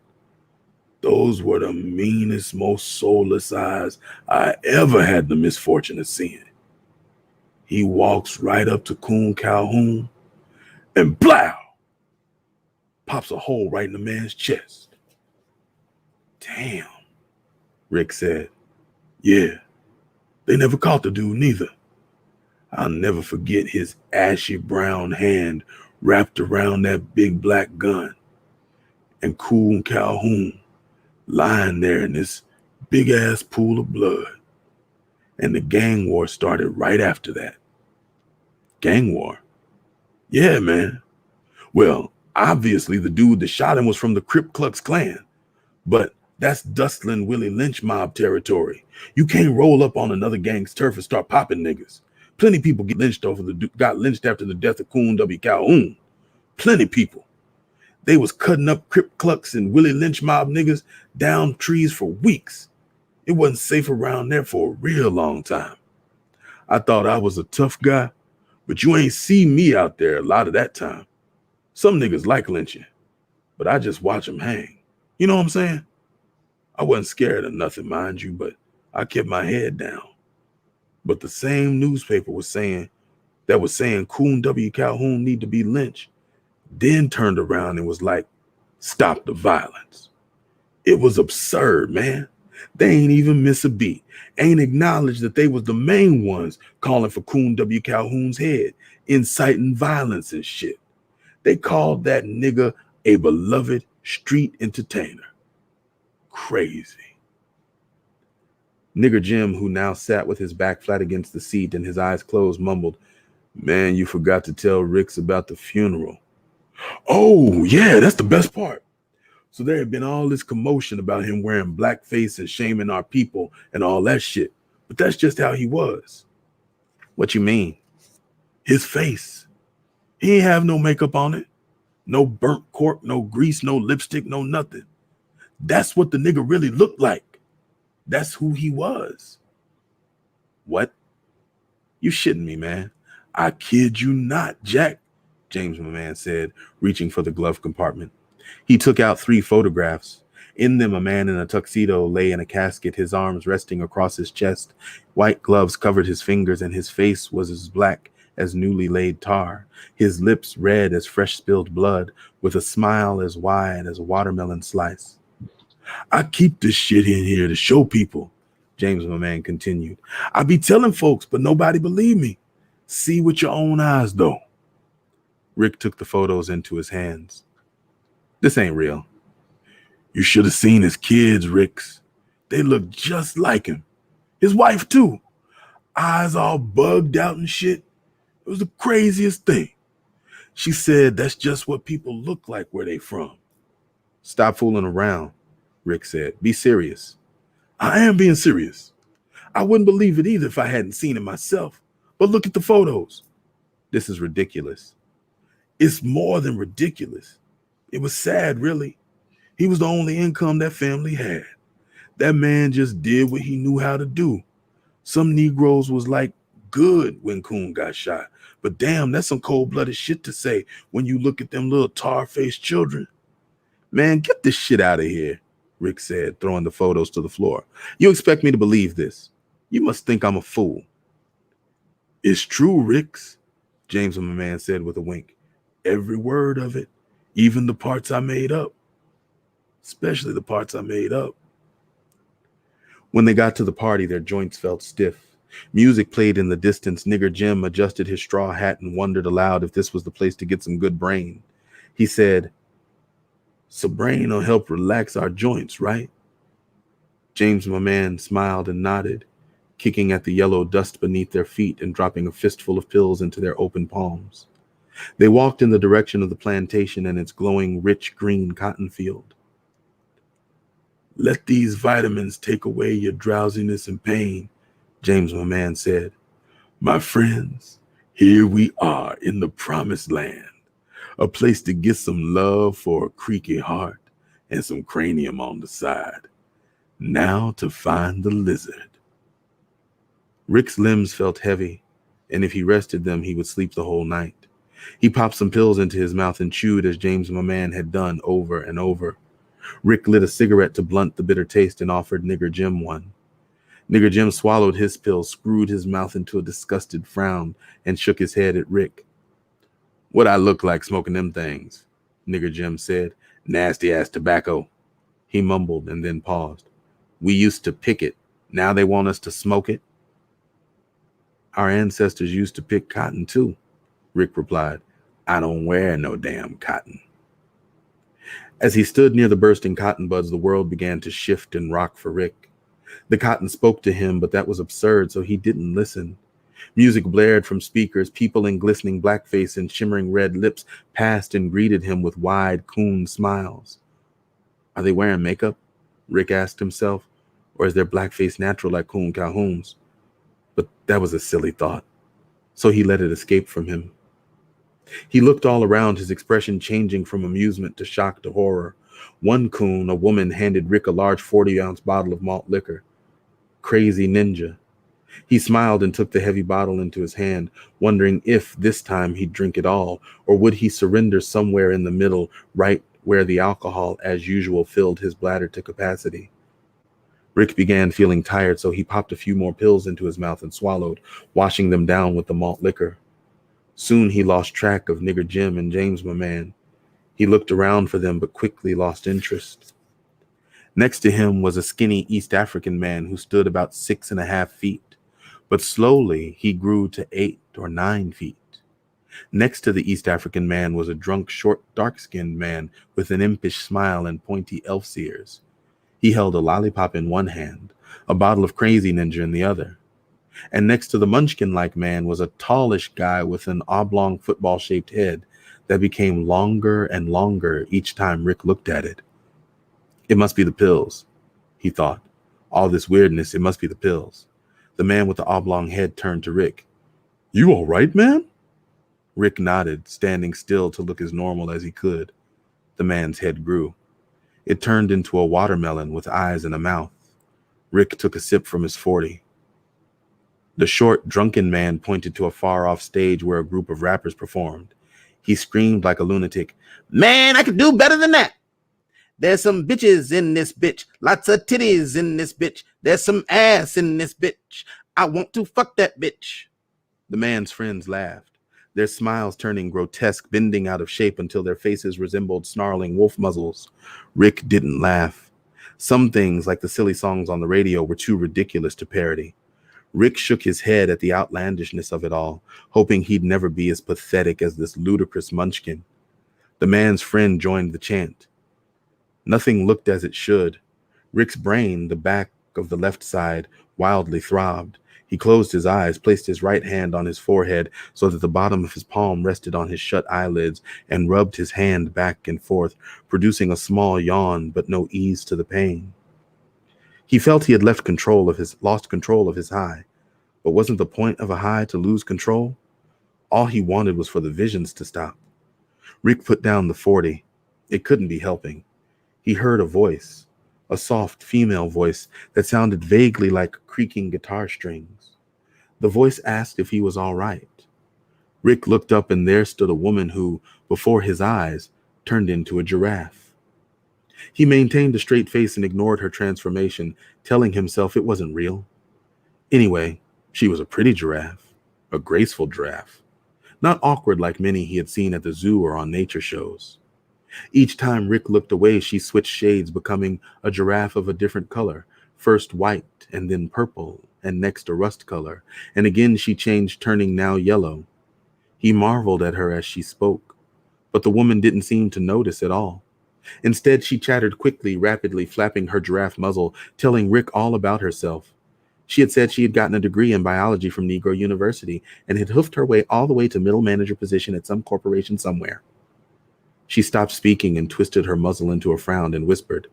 Those were the meanest, most soulless eyes I ever had the misfortune of seeing. He walks right up to Coon Calhoun and blow, pops a hole right in the man's chest. Damn, Rick said. Yeah, they never caught the dude neither. I'll never forget his ashy brown hand wrapped around that big black gun. And Coon Calhoun lying there in this big ass pool of blood. And the gang war started right after that. Gang war? Yeah, man. Well, obviously the dude that shot him was from the Crip Klux Klan, but that's Dustland Willie Lynch mob territory. You can't roll up on another gang's turf and start popping niggas. Plenty people got lynched after the death of Coon W. Calhoun. Plenty people. They was cutting up Crip Klux and Willie Lynch mob niggas down trees for weeks. It wasn't safe around there for a real long time. I thought I was a tough guy, but you ain't see me out there a lot of that time. Some niggas like lynching, but I just watch them hang. You know what I'm saying? I wasn't scared of nothing, mind you, but I kept my head down. But the same newspaper was saying Coon W. Calhoun need to be lynched, then turned around and was like, stop the violence. It was absurd, man. They ain't even miss a beat. Ain't acknowledged that they was the main ones calling for Coon W. Calhoun's head, inciting violence and shit. They called that nigga a beloved street entertainer. Crazy. Nigger Jim, who now sat with his back flat against the seat and his eyes closed, mumbled, man, you forgot to tell Ricks about the funeral. Oh, yeah, that's the best part. So there had been all this commotion about him wearing blackface and shaming our people and all that shit. But that's just how he was. What you mean? His face. He ain't have no makeup on it. No burnt cork, no grease, no lipstick, no nothing. That's what the nigga really looked like. That's who he was. What? You shitting me, man. I kid you not, Jack, James, my man, said, reaching for the glove compartment. He took out 3 photographs. In them, a man in a tuxedo lay in a casket, his arms resting across his chest. White gloves covered his fingers, and his face was as black as newly laid tar, his lips red as fresh spilled blood, with a smile as wide as a watermelon slice. I keep this shit in here to show people, James, my man, continued. I be telling folks, but nobody believe me. See with your own eyes, though. Rick took the photos into his hands. This ain't real. You should have seen his kids, Ricks. They look just like him. His wife, too. Eyes all bugged out and shit. It was the craziest thing. She said that's just what people look like where they from. Stop fooling around, Rick said. Be serious. I am being serious. I wouldn't believe it either if I hadn't seen it myself. But look at the photos. This is ridiculous. It's more than ridiculous. It was sad, really. He was the only income that family had. That man just did what he knew how to do. Some Negroes was like good when Coon got shot. But damn, that's some cold-blooded shit to say when you look at them little tar-faced children. Man, get this shit out of here, Rick said, throwing the photos to the floor. You expect me to believe this? You must think I'm a fool. It's true, Ricks, James, my man, said with a wink. Every word of it, even the parts I made up. Especially the parts I made up. When they got to the party, their joints felt stiff. Music played in the distance. Nigger Jim adjusted his straw hat and wondered aloud if this was the place to get some good brain. He said, so brain will help relax our joints, right? James, my man, smiled and nodded. kicking at the yellow dust beneath their feet and dropping a fistful of pills into their open palms. They walked in the direction of the plantation and its glowing, rich green cotton field. "Let these vitamins take away your drowsiness and pain," James, my man, said. "My friends, here we are in the promised land, a place to get some love for a creaky heart and some cranium on the side. Now to find the lizard." Rick's limbs felt heavy, and if he rested them, he would sleep the whole night. He popped some pills into his mouth and chewed as James, my man, had done over and over. Rick lit a cigarette to blunt the bitter taste and offered Nigger Jim one. Nigger Jim swallowed his pill, screwed his mouth into a disgusted frown, and shook his head at Rick. "What I look like smoking them things?" Nigger Jim said. "Nasty ass tobacco." He mumbled and then paused. "We used to pick it. Now they want us to smoke it." "Our ancestors used to pick cotton too," Rick replied. "I don't wear no damn cotton." As he stood near the bursting cotton buds, the world began to shift and rock for Rick. The cotton spoke to him, but that was absurd, so he didn't listen. Music blared from speakers. People in glistening blackface and shimmering red lips passed and greeted him with wide, coon smiles. Are they wearing makeup? Rick asked himself. Or is their blackface natural like Coon Calhoun's? But that was a silly thought, so he let it escape from him. He looked all around, his expression changing from amusement to shock to horror. One coon, a woman, handed Rick a large 40-ounce bottle of malt liquor. Crazy Ninja. He smiled and took the heavy bottle into his hand, wondering if this time he'd drink it all, or would he surrender somewhere in the middle, right where the alcohol, as usual, filled his bladder to capacity. Rick began feeling tired, so he popped a few more pills into his mouth and swallowed, washing them down with the malt liquor. Soon he lost track of Nigger Jim and James, my man. He looked around for them, but quickly lost interest. Next to him was a skinny East African man who stood about 6.5 feet, but slowly he grew to 8 or 9 feet. Next to the East African man was a drunk, short, dark-skinned man with an impish smile and pointy elf's ears. He held a lollipop in one hand, a bottle of Crazy Ninja in the other. And next to the munchkin-like man was a tallish guy with an oblong football-shaped head that became longer and longer each time Rick looked at it. It must be the pills, he thought. All this weirdness, it must be the pills. The man with the oblong head turned to Rick. "You all right, man?" Rick nodded, standing still to look as normal as he could. The man's head grew. It turned into a watermelon with eyes and a mouth. Rick took a sip from his 40. The short, drunken man pointed to a far-off stage where a group of rappers performed. He screamed like a lunatic, "Man, I could do better than that. There's some bitches in this bitch. Lots of titties in this bitch. There's some ass in this bitch. I want to fuck that bitch." The man's friends laughed, their smiles turning grotesque, bending out of shape until their faces resembled snarling wolf muzzles. Rick didn't laugh. Some things, like the silly songs on the radio, were too ridiculous to parody. Rick shook his head at the outlandishness of it all, hoping he'd never be as pathetic as this ludicrous munchkin. The man's friend joined the chant. Nothing looked as it should. Rick's brain, the back of the left side, wildly throbbed. He closed his eyes, placed his right hand on his forehead so that the bottom of his palm rested on his shut eyelids, and rubbed his hand back and forth, producing a small yawn but no ease to the pain. He felt he had lost control of his high. But wasn't the point of a high to lose control? All he wanted was for the visions to stop. Rick put down the 40. It couldn't be helping. He heard a voice, a soft female voice that sounded vaguely like creaking guitar strings. The voice asked if he was all right. Rick looked up, and there stood a woman who, before his eyes, turned into a giraffe. He maintained a straight face and ignored her transformation, telling himself it wasn't real. Anyway, she was a pretty giraffe, a graceful giraffe, not awkward like many he had seen at the zoo or on nature shows. Each time Rick looked away, she switched shades, becoming a giraffe of a different color, first white and then purple and next a rust color, and again she changed, turning now yellow. He marveled at her as she spoke, but the woman didn't seem to notice at all. Instead, she chattered quickly, rapidly, flapping her giraffe muzzle, telling Rick all about herself. She had said she had gotten a degree in biology from Negro University and had hoofed her way all the way to middle manager position at some corporation somewhere. She stopped speaking and twisted her muzzle into a frown and whispered,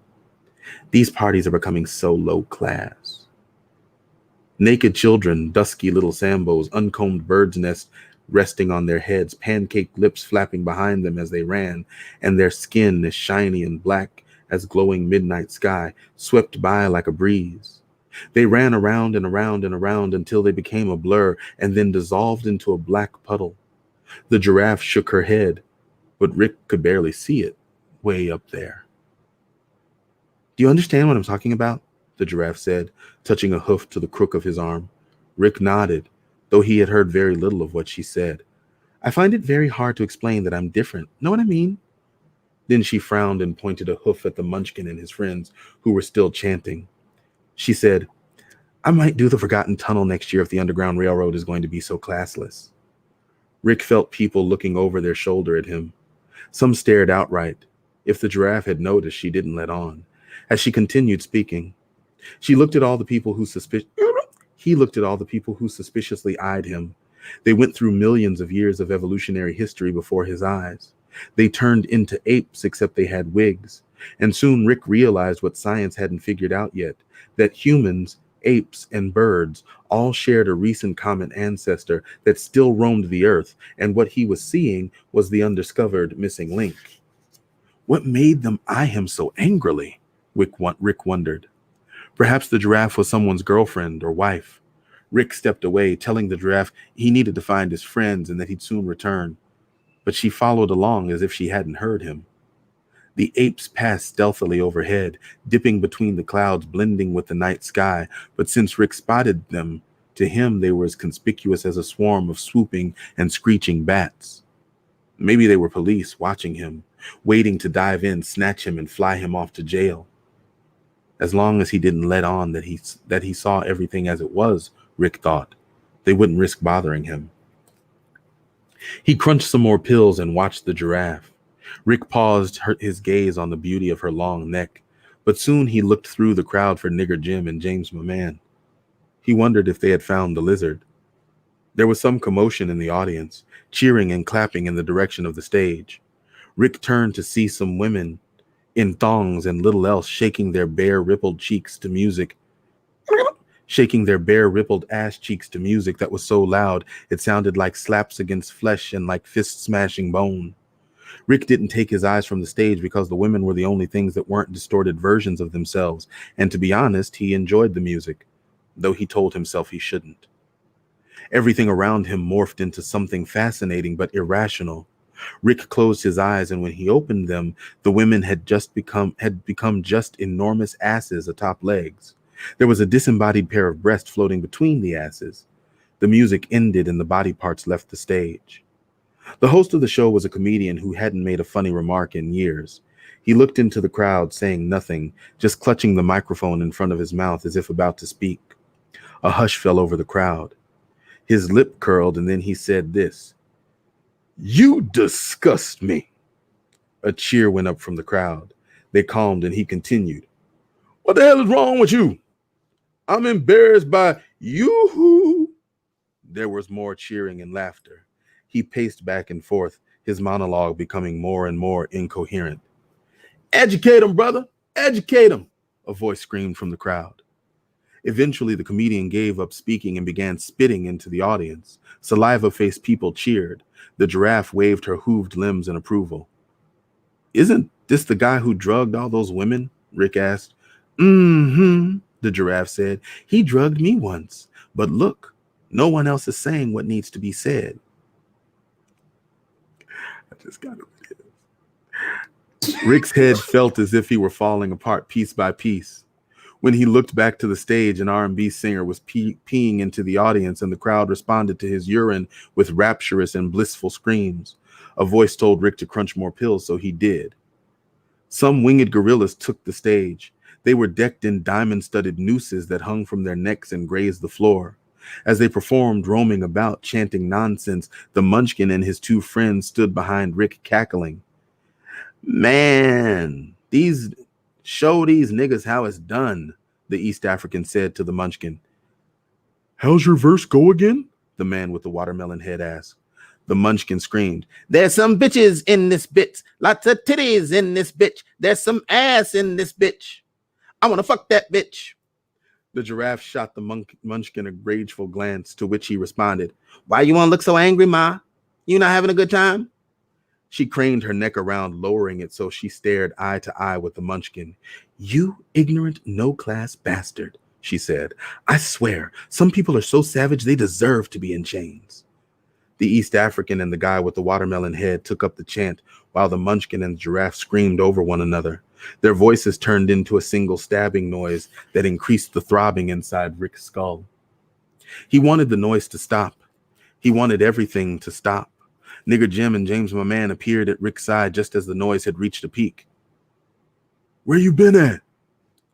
"These parties are becoming so low class." Naked children, dusky little sambos, uncombed birds' nests resting on their heads, pancake lips flapping behind them as they ran, and their skin as shiny and black as glowing midnight sky, swept by like a breeze. They ran around and around and around until they became a blur and then dissolved into a black puddle. The giraffe shook her head, but Rick could barely see it, way up there. "Do you understand what I'm talking about?" the giraffe said, touching a hoof to the crook of his arm. Rick nodded, though he had heard very little of what she said. "I find it very hard to explain that I'm different. Know what I mean?" Then she frowned and pointed a hoof at the Munchkin and his friends, who were still chanting. She said, "I might do the Forgotten Tunnel next year if the Underground Railroad is going to be so classless." Rick felt people looking over their shoulder at him. Some stared outright. If the giraffe had noticed, she didn't let on. As she continued speaking, he looked at all the people who suspiciously eyed him. They went through millions of years of evolutionary history before his eyes. They turned into apes, except they had wigs. And soon Rick realized what science hadn't figured out yet, that humans, apes, and birds all shared a recent common ancestor that still roamed the earth, and what he was seeing was the undiscovered missing link. What made them eye him so angrily? Rick wondered. Perhaps the giraffe was someone's girlfriend or wife. Rick stepped away, telling the giraffe he needed to find his friends and that he'd soon return. But she followed along as if she hadn't heard him. The apes passed stealthily overhead, dipping between the clouds, blending with the night sky. But since Rick spotted them, to him they were as conspicuous as a swarm of swooping and screeching bats. Maybe they were police watching him, waiting to dive in, snatch him, and fly him off to jail. As long as he didn't let on that he saw everything as it was, Rick thought, they wouldn't risk bothering him. He crunched some more pills and watched the giraffe. Rick paused his gaze on the beauty of her long neck, but soon he looked through the crowd for Nigger Jim and James McMahon. He wondered if they had found the lizard. There was some commotion in the audience, cheering and clapping in the direction of the stage. Rick turned to see some women in thongs and little else shaking their bare rippled cheeks to music. Shaking their bare rippled ass cheeks to music that was so loud it sounded like slaps against flesh and like fist smashing bone. Rick didn't take his eyes from the stage because the women were the only things that weren't distorted versions of themselves, and to be honest, he enjoyed the music, though he told himself he shouldn't. Everything around him morphed into something fascinating but irrational. Rick closed his eyes, and when he opened them, the women had become just enormous asses atop legs. There was a disembodied pair of breasts floating between the asses. The music ended and the body parts left the stage. The host of the show was a comedian who hadn't made a funny remark in years. He looked into the crowd, saying nothing, just clutching the microphone in front of his mouth as if about to speak. A hush fell over the crowd. His lip curled, and then he said this: "You disgust me." A cheer went up from the crowd. They calmed, and he continued, "What the hell is wrong with you? I'm embarrassed by you." There was more cheering and laughter. He paced back and forth, his monologue becoming more and more incoherent. "Educate him, brother! Educate him!" a voice screamed from the crowd. Eventually, the comedian gave up speaking and began spitting into the audience. Saliva-faced people cheered. The giraffe waved her hooved limbs in approval. "Isn't this the guy who drugged all those women?" Rick asked. "Mm-hmm," the giraffe said. "He drugged me once. But look, no one else is saying what needs to be said." I just got it. Rick's head felt as if he were falling apart piece by piece. When he looked back to the stage, an R&B singer was peeing into the audience, and the crowd responded to his urine with rapturous and blissful screams. A voice told Rick to crunch more pills, so he did. Some winged gorillas took the stage. They were decked in diamond-studded nooses that hung from their necks and grazed the floor. As they performed, roaming about, chanting nonsense, the Munchkin and his two friends stood behind Rick, cackling. "Man, show these niggas how it's done," the East African said to the Munchkin. How's your verse go again? The man with the watermelon head asked. The munchkin screamed, there's some bitches in this bitch. Lots of titties in this bitch. There's some ass in this bitch. I want to fuck that bitch. The giraffe shot the munchkin a rageful glance, to which he responded, why you want to look so angry, Ma? You not having a good time? She craned her neck around, lowering it so she stared eye to eye with the munchkin. You ignorant, no-class bastard, she said. I swear, some people are so savage they deserve to be in chains. The East African and the guy with the watermelon head took up the chant, while the munchkin and the giraffe screamed over one another. Their voices turned into a single stabbing noise that increased the throbbing inside Rick's skull. He wanted the noise to stop. He wanted everything to stop. Nigger Jim and James my man appeared at Rick's side just as the noise had reached a peak. Where you been at?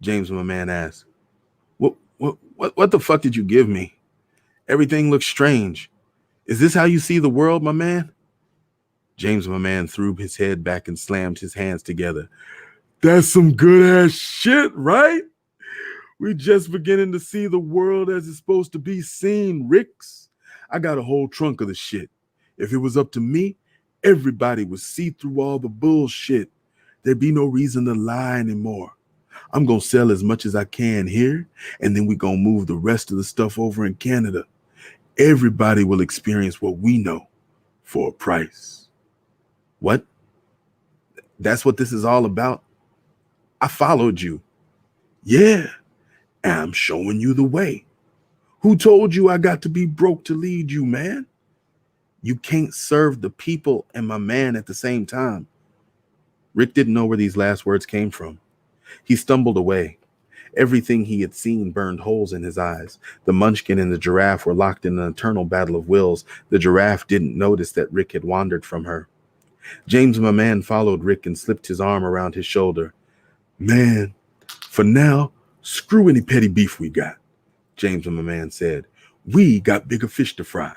James my man asked. What the fuck did you give me? Everything looks strange. Is this how you see the world, my man? James my man threw his head back and slammed his hands together. That's some good ass shit, right? We just beginning to see the world as it's supposed to be seen, Ricks. I got a whole trunk of the shit. If it was up to me, everybody would see through all the bullshit. There'd be no reason to lie anymore. I'm going to sell as much as I can here, and then we're going to move the rest of the stuff over in Canada. Everybody will experience what we know for a price. What? That's what this is all about? I followed you. Yeah, and I'm showing you the way. Who told you I got to be broke to lead you, man? You can't serve the people and my man at the same time. Rick didn't know where these last words came from. He stumbled away. Everything he had seen burned holes in his eyes. The munchkin and the giraffe were locked in an eternal battle of wills. The giraffe didn't notice that Rick had wandered from her. James, my man, followed Rick and slipped his arm around his shoulder. Man, for now, screw any petty beef we got, James, my man said. We got bigger fish to fry.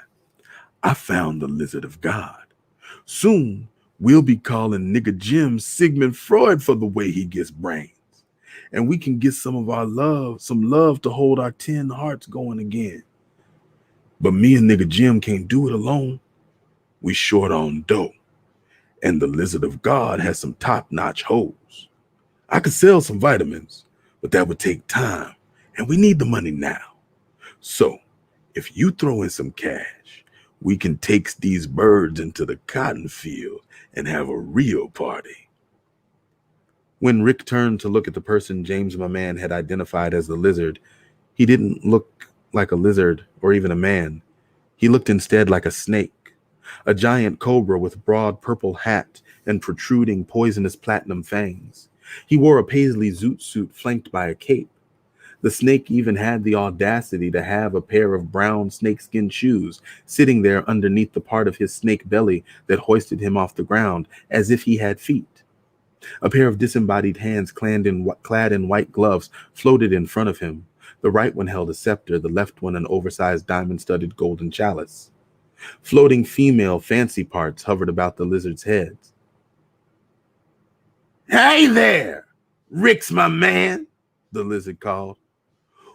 I found the lizard of God. Soon, we'll be calling nigga Jim Sigmund Freud for the way he gets brains. And we can get some love to hold our 10 hearts going again. But me and nigga Jim can't do it alone. We short on dough. And the lizard of God has some top-notch hoes. I could sell some vitamins, but that would take time. And we need the money now. So, if you throw in some cash, we can take these birds into the cotton field and have a real party. When Rick turned to look at the person James, my man, had identified as the lizard, he didn't look like a lizard or even a man. He looked instead like a snake, a giant cobra with broad purple hat and protruding poisonous platinum fangs. He wore a paisley zoot suit flanked by a cape. The snake even had the audacity to have a pair of brown snakeskin shoes sitting there underneath the part of his snake belly that hoisted him off the ground as if he had feet. A pair of disembodied hands clad in white gloves floated in front of him. The right one held a scepter, the left one an oversized diamond-studded golden chalice. Floating female fancy parts hovered about the lizard's heads. Hey there, Rick's my man, the lizard called.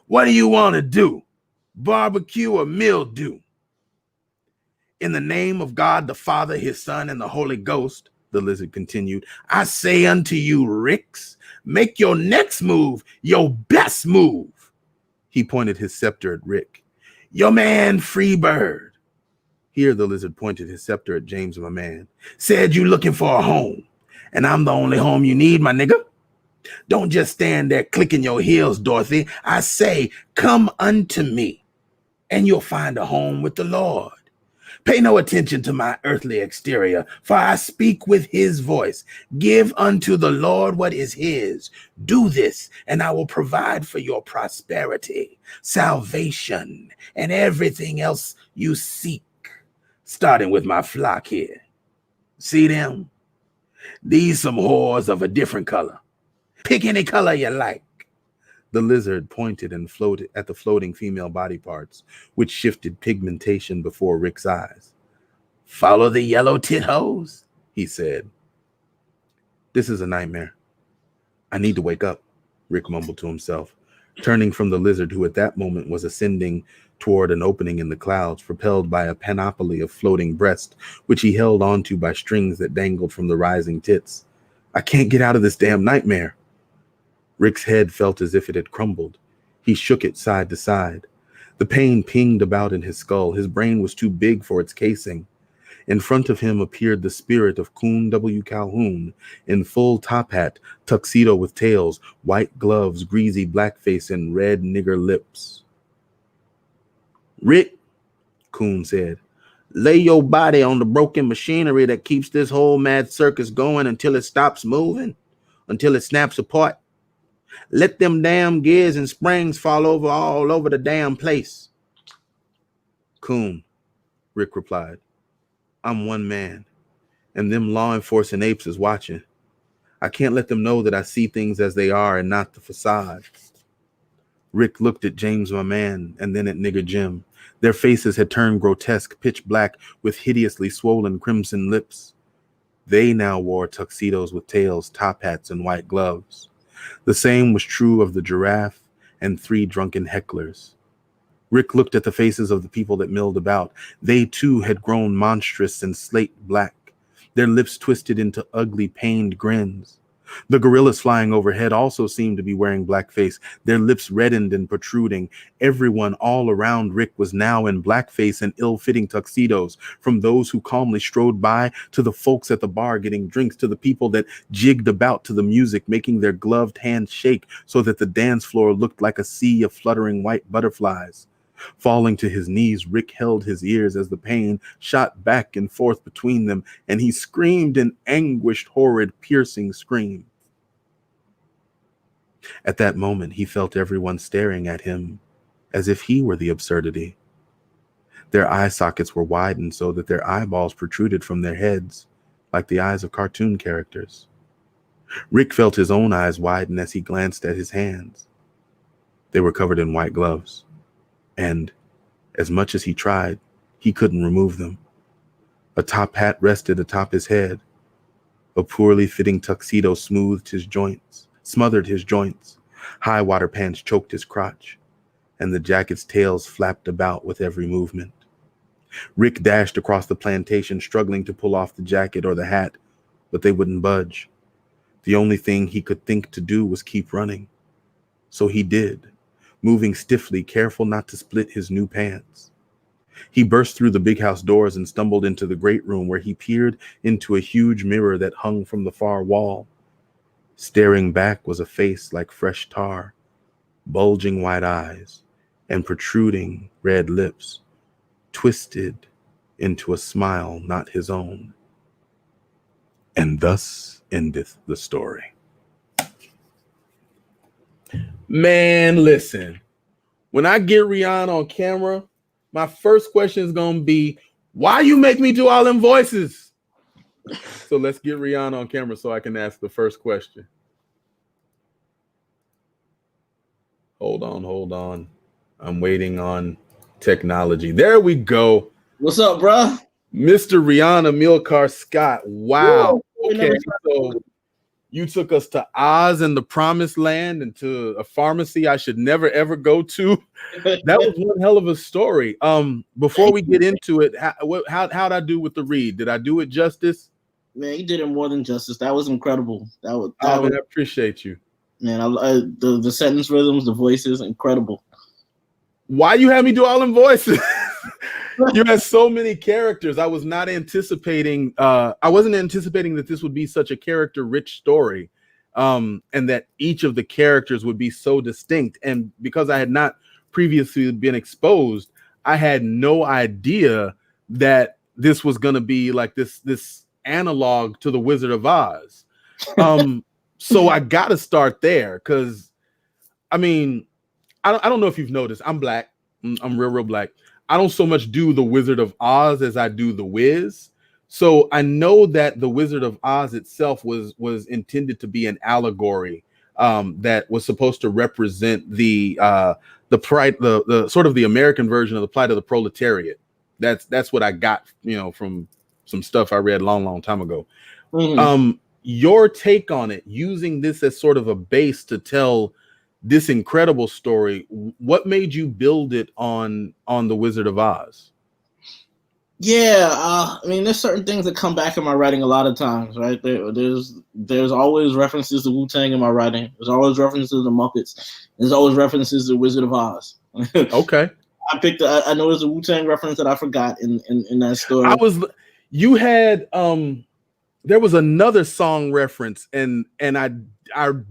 What do you want to do? Barbecue or mildew? In the name of God, the Father, his Son, and the Holy Ghost, the lizard continued, I say unto you, Ricks, make your next move your best move. He pointed his scepter at Rick. Your man, Freebird. Here the lizard pointed his scepter at James, my man. Said you looking for a home, and I'm the only home you need, my nigga. Don't just stand there clicking your heels, Dorothy. I say, come unto me, and you'll find a home with the Lord. Pay no attention to my earthly exterior, for I speak with his voice. Give unto the Lord what is his. Do this, and I will provide for your prosperity, salvation, and everything else you seek, starting with my flock here. See them? These some whores of a different color. Pick any color you like. The lizard pointed and floated at the floating female body parts, which shifted pigmentation before Rick's eyes. Follow the yellow tit hose, he said. This is a nightmare. I need to wake up, Rick mumbled to himself, turning from the lizard who at that moment was ascending toward an opening in the clouds, propelled by a panoply of floating breasts, which he held onto by strings that dangled from the rising tits. I can't get out of this damn nightmare. Rick's head felt as if it had crumbled. He shook it side to side. The pain pinged about in his skull. His brain was too big for its casing. In front of him appeared the spirit of Coon W. Calhoun in full top hat, tuxedo with tails, white gloves, greasy blackface, and red nigger lips. Rick, Coon said, lay your body on the broken machinery that keeps this whole mad circus going until it stops moving, until it snaps apart. Let them damn gears and springs fall over all over the damn place. Coon, Rick replied, I'm one man, and them law enforcing apes is watching. I can't let them know that I see things as they are and not the facade. Rick looked at James, my man, and then at Nigger Jim. Their faces had turned grotesque, pitch black, with hideously swollen crimson lips. They now wore tuxedos with tails, top hats, and white gloves. The same was true of the giraffe and 3 drunken hecklers. Rick looked at the faces of the people that milled about. They, too, had grown monstrous and slate black, their lips twisted into ugly, pained grins. The gorillas flying overhead also seemed to be wearing blackface, their lips reddened and protruding. Everyone all around Rick was now in blackface and ill-fitting tuxedos, from those who calmly strode by to the folks at the bar getting drinks, to the people that jigged about to the music, making their gloved hands shake so that the dance floor looked like a sea of fluttering white butterflies. Falling to his knees, Rick held his ears as the pain shot back and forth between them, and he screamed an anguished, horrid, piercing scream. At that moment, he felt everyone staring at him as if he were the absurdity. Their eye sockets were widened so that their eyeballs protruded from their heads, like the eyes of cartoon characters. Rick felt his own eyes widen as he glanced at his hands. They were covered in white gloves. And, as much as he tried, he couldn't remove them. A top hat rested atop his head. A poorly fitting tuxedo smothered his joints. High water pants choked his crotch, and the jacket's tails flapped about with every movement. Rick dashed across the plantation, struggling to pull off the jacket or the hat, but they wouldn't budge. The only thing he could think to do was keep running. So he did, moving stiffly, careful not to split his new pants. He burst through the big house doors and stumbled into the great room, where he peered into a huge mirror that hung from the far wall. Staring back was a face like fresh tar, bulging white eyes and protruding red lips, twisted into a smile not his own. And thus endeth the story. Man, listen, when I get Rion on camera, my first question is going to be, why you make me do all them voices? So let's get Rion on camera so I can ask the first question. Hold on. I'm waiting on technology. There we go. What's up, bro? Mr. Rion Amilcar Scot. Wow. Okay, so you took us to Oz and the Promised Land and to a pharmacy I should never, ever go to. That was one hell of a story. Before we get into it, how'd I do with the read? Did I do it justice? Man, you did it more than justice. That was incredible. I appreciate you. Man, the sentence rhythms, the voices, incredible. Why you had me do all them voices? You had so many characters. I wasn't anticipating that this would be such a character-rich story, and that each of the characters would be so distinct. And because I had not previously been exposed, I had no idea that this was going to be like this analog to the Wizard of Oz. So I got to start there because, I mean, I don't know if you've noticed, I'm black. I'm real black. I don't so much do the Wizard of Oz as I do the Wiz. So I know that the Wizard of Oz itself was intended to be an allegory that was supposed to represent the pride, the sort of the American version of the plight of the proletariat. That's what I got, from some stuff I read long time ago. Mm-hmm. Your take on it, using this as sort of a base to tell this incredible story. What made you build it on the Wizard of Oz? Yeah, I mean, there's certain things that come back in my writing a lot of times, right? There's always references to Wu-Tang in my writing. There's always references to the Muppets. There's always references to Wizard of Oz. Okay. I know there's a Wu-Tang reference that I forgot in that story. You had there was another song reference, and I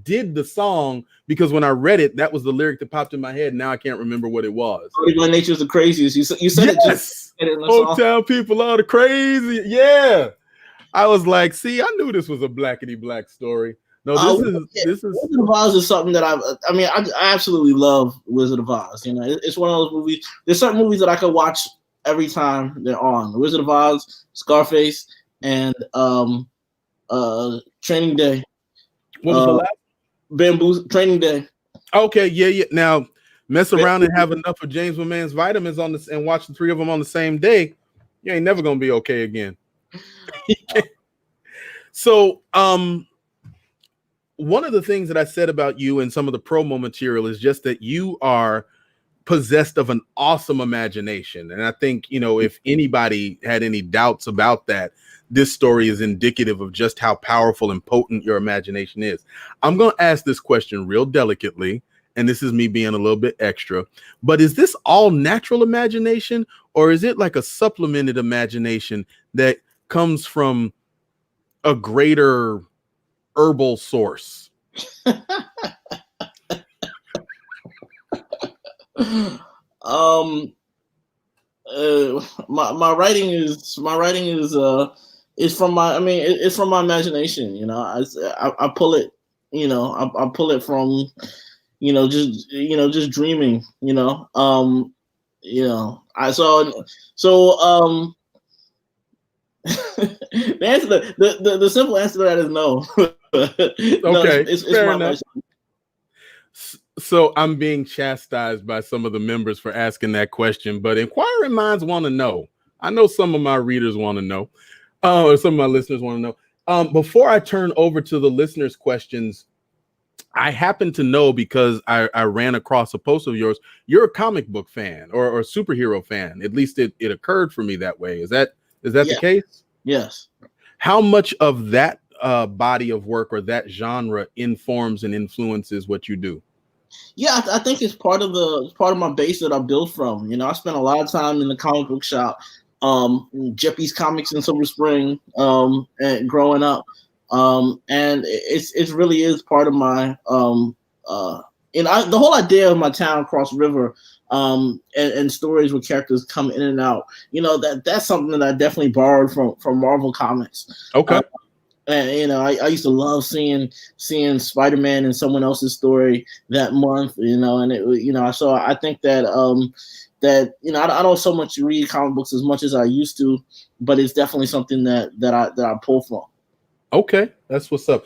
did the song because when I read it, that was the lyric that popped in my head. Now I can't remember what it was. My nature's the craziest. You said yes! it just in the song. Town people are the crazy. Yeah. I was like, see, I knew this was a blackety black story. No, this is Wizard of Oz is something that I absolutely love Wizard of Oz. You know, it's one of those movies. There's certain movies that I could watch every time they're on. Wizard of Oz, Scarface, and Training Day. What was the last? Bamboo Training Day. Okay, yeah. Now mess around and have enough of James McMahon's vitamins on this and watch the three of them on the same day. You ain't never gonna be okay again. So, one of the things that I said about you and some of the promo material is just that you are possessed of an awesome imagination. And I think, if anybody had any doubts about that, this story is indicative of just how powerful and potent your imagination is. I'm going to ask this question real delicately, and this is me being a little bit extra, but is this all natural imagination, or is it like a supplemented imagination that comes from a greater herbal source? My writing is from it's from my imagination. I pull it, I pull it from, just dreaming, the simple answer to that is no. Okay, it's fair enough. So I'm being chastised by some of the members for asking that question, but inquiring minds want to know. I know some of my readers want to know, or some of my listeners want to know. Before I turn over to the listeners' questions, I happen to know because I ran across a post of yours. You're a comic book fan or superhero fan. At least it occurred for me that way. Is that the case? Yes. How much of that body of work or that genre informs and influences what you do? Yeah, I think it's part of my base that I built from. I spent a lot of time in the comic book shop, Jeppy's Comics in Silver Spring, and growing up, and it really is part of my the whole idea of my town, Cross River, and stories where characters come in and out. That's something that I definitely borrowed from Marvel Comics. Okay. And I used to love seeing Spider-Man in someone else's story that month, and it, so I think that I don't so much read comic books as much as I used to, but it's definitely something that I pull from. Okay, that's what's up.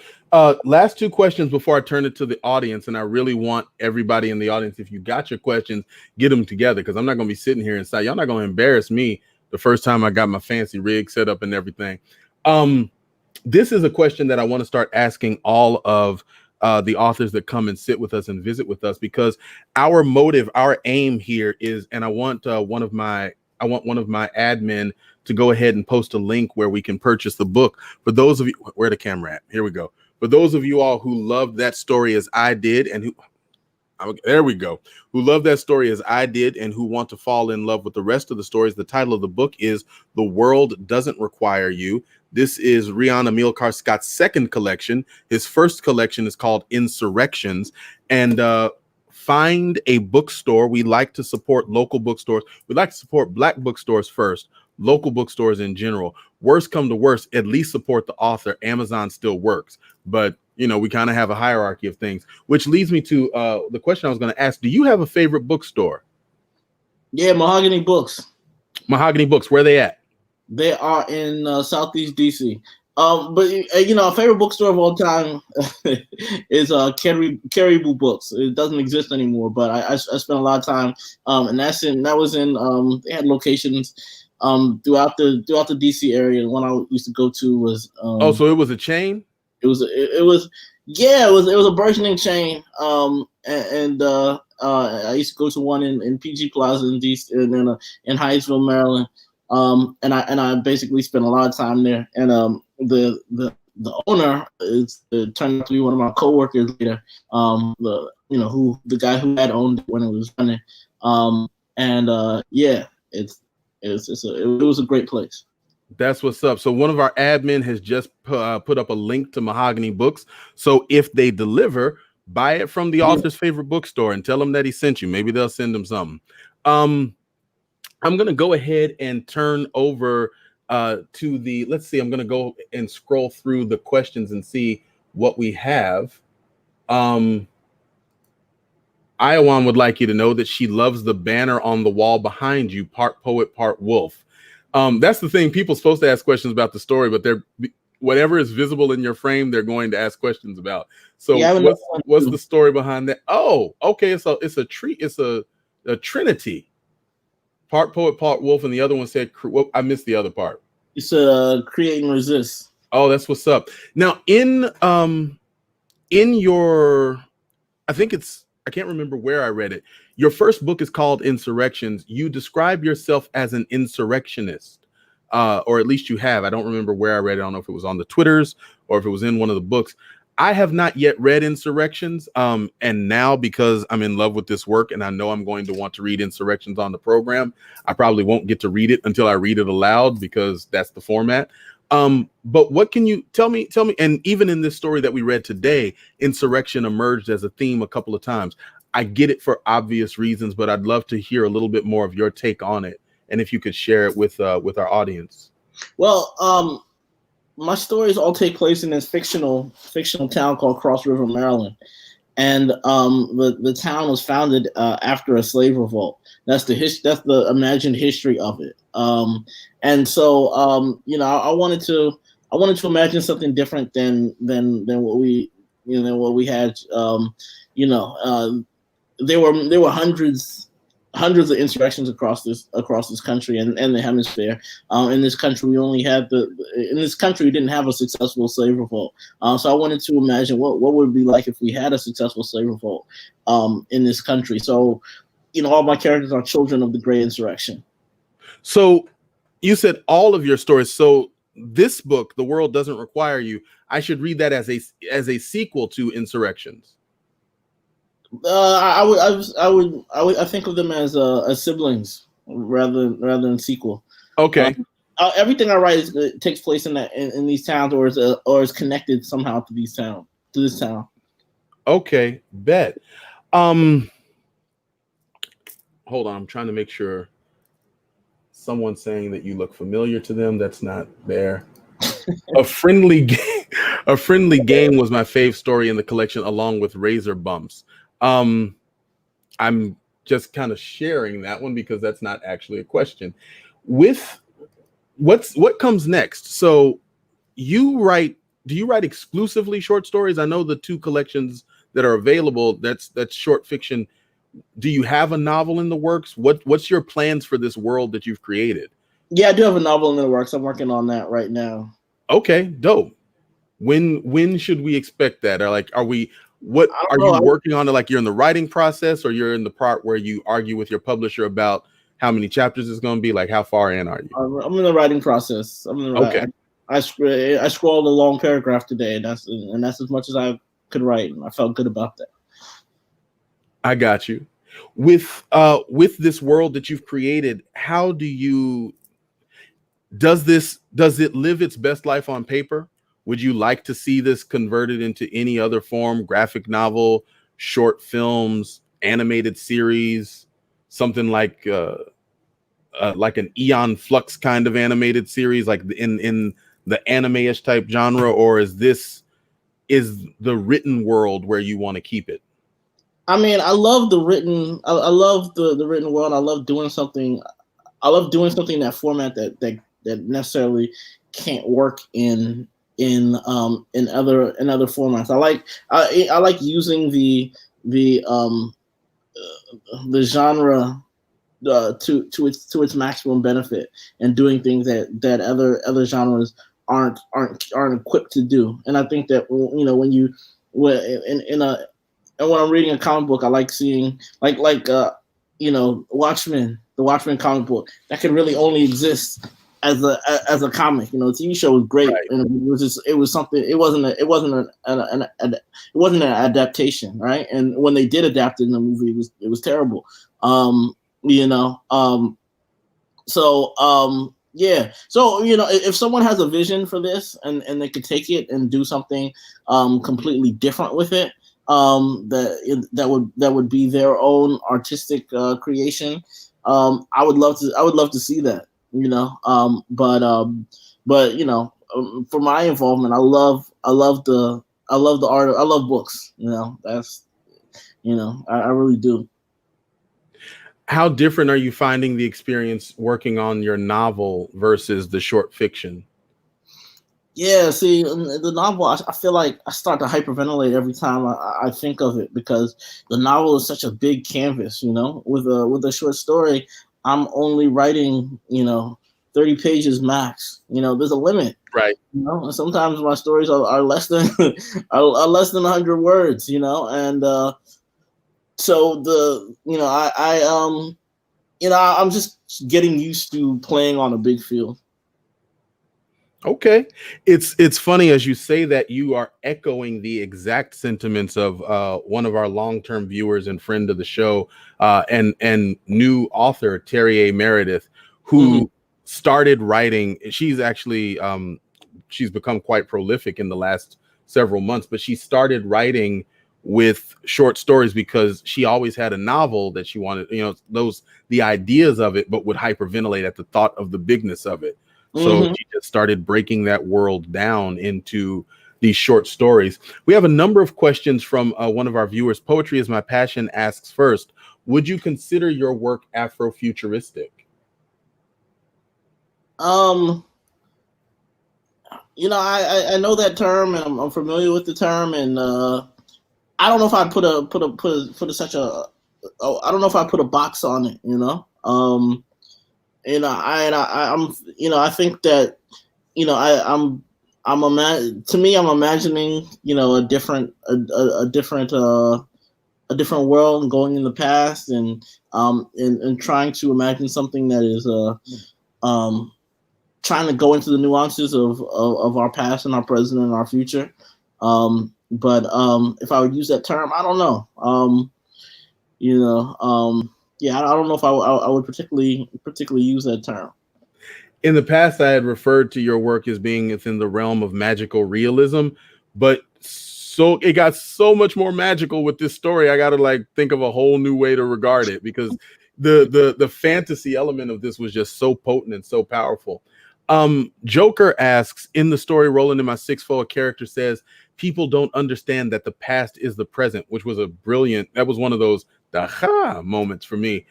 Last two questions before I turn it to the audience, and I really want everybody in the audience, if you got your questions, get them together, because I'm not going to be sitting here and say, y'all not going to embarrass me the first time I got my fancy rig set up and everything. This is a question that I want to start asking all of the authors that come and sit with us and visit with us, because our motive, our aim here is, and I want one of my admin to go ahead and post a link where we can purchase the book. For those of you, where the camera at? Here we go. For those of you all who loved that story as I did, and who love that story as I did, and who want to fall in love with the rest of the stories, the title of the book is The World Doesn't Require You. This is Rion Amilcar Scot's second collection. His first collection is called Insurrections. And find a bookstore. We like to support local bookstores. We like to support Black bookstores first, local bookstores in general. Worst come to worst, at least support the author. Amazon still works. But, we kind of have a hierarchy of things, which leads me to the question I was going to ask. Do you have a favorite bookstore? Yeah, Mahogany Books. Mahogany Books, where are they at? They are in Southeast DC. But a favorite bookstore of all time is Caribou Books. It doesn't exist anymore, but I spent a lot of time, and that was in they had locations throughout the DC area. The one I used to go to was so it was a chain? it was a burgeoning chain. I used to go to one in PG Plaza in DC, and then in Hyattsville, Maryland. And I basically spent a lot of time there. And the owner turned out to be one of my coworkers later. The guy who had owned it when it was running. It was a great place. That's what's up. So one of our admin has just put up a link to Mahogany Books. So if they deliver, buy it from the author's favorite bookstore and tell them that he sent you. Maybe they'll send them something. I'm going to go ahead and turn over to the, let's see, I'm going to go and scroll through the questions and see what we have. Iowan would like you to know that she loves the banner on the wall behind you, part poet, part wolf. That's the thing. People are supposed to ask questions about the story, but whatever is visible in your frame, they're going to ask questions about. So what's the story behind that? Oh, okay. So it's a trinity. Part poet, part wolf, and the other one said, I missed the other part. It's create and resist. Oh, that's what's up. Now in your, I can't remember where I read it. Your first book is called Insurrections. You describe yourself as an insurrectionist, or at least you have. I don't remember where I read it. I don't know if it was on the Twitters or if it was in one of the books. I have not yet read Insurrections. And now, because I'm in love with this work and I know I'm going to want to read Insurrections on the program, I probably won't get to read it until I read it aloud, because that's the format. But what can you tell me? And even in this story that we read today, insurrection emerged as a theme a couple of times. I get it for obvious reasons, but I'd love to hear a little bit more of your take on it, and if you could share it with our audience. Well, my stories all take place in this fictional town called Cross River, Maryland, and the town was founded after a slave revolt. That's the imagined history of it. And so I wanted to imagine something different than what we had. There were hundreds of insurrections across this country and the hemisphere. In this country, we didn't have a successful slave revolt. So I wanted to imagine what would it be like if we had a successful slave revolt in this country. So, all my characters are children of the Great Insurrection. So you said all of your stories. So this book, The World Doesn't Require You, I should read that as a sequel to Insurrections. I think of them as siblings rather than sequel. Okay. Everything I write takes place in these towns, or is connected somehow to this town. Okay, bet. Hold on, I'm trying to make sure. Someone's saying that you look familiar to them. That's not there. A friendly game was my fave story in the collection, along with Razor Bumps. I'm just kind of sharing that one because that's not actually a question. With what comes next? So do you write exclusively short stories? I know the two collections that are available, that's short fiction. Do you have a novel in the works? What's your plans for this world that you've created? Yeah, I do have a novel in the works. I'm working on that right now. Okay, dope. When should we expect that? Or are you working on it? Like, you're in the writing process, or you're in the part where you argue with your publisher about how many chapters it's going to be? Like, how far in are you? I'm in the writing process. Okay. I scrolled a long paragraph today, and that's as much as I could write, and I felt good about that. I got you. With this world that you've created, how does it live its best life on paper? Would you like to see this converted into any other form? Graphic novel, short films, animated series, something like an Eon Flux kind of animated series, like in the anime-ish type genre, or is the written world where you want to keep it? I mean, I love the written. I love the written world. I love doing something. I love doing something in that format that necessarily can't work in other formats. I like using the genre to its maximum benefit, and doing things that other genres aren't equipped to do. And I think that when you and when I'm reading a comic book, I like seeing Watchmen, the Watchmen comic book that can really only exist as a comic. The TV show was great, Right. and it was something. It wasn't an adaptation, right? And when they did adapt it in the movie, it was terrible. Yeah. So if someone has a vision for this and they could take it and do something completely different with it, that would be their own artistic creation. I would love to see that. For my involvement, I love the art. I love books. That's I really do. How different are you finding the experience working on your novel versus the short fiction? Yeah, see, the novel, I feel like I start to hyperventilate every time I think of it, because the novel is such a big canvas. With a short story, I'm only writing 30 pages max. There's a limit. Right. And sometimes my stories are less than are less than 100 words. And so I'm just getting used to playing on a big field. Okay. It's funny as you say that you are echoing the exact sentiments of one of our long-term viewers and friend of the show, and new author Terry A. Meredith, who started writing. She's actually she's become quite prolific in the last several months, but she started writing with short stories because she always had a novel that she wanted, the ideas of it, but would hyperventilate at the thought of the bigness of it. So she just started breaking that world down into these short stories. We have a number of questions from one of our viewers. Poetry is My Passion asks first, would you consider your work Afrofuturistic? I know that term, and I'm familiar with the term, and I don't know if I put such a I don't know if I put a box on it. I think that to me, I'm imagining a different world and going in the past, and trying to imagine something that is trying to go into the nuances of our past and our present and our future. But if I would use that term, I don't know. Yeah, I don't know if I would particularly use that term. In the past, I had referred to your work as being within the realm of magical realism, but so it got so much more magical with this story. I got to think of a whole new way to regard it, because the fantasy element of this was just so potent and so powerful. Joker asks, in the story Rollin in My Sixfold, a character says people don't understand that the past is the present, which was that was one of those aha moments for me.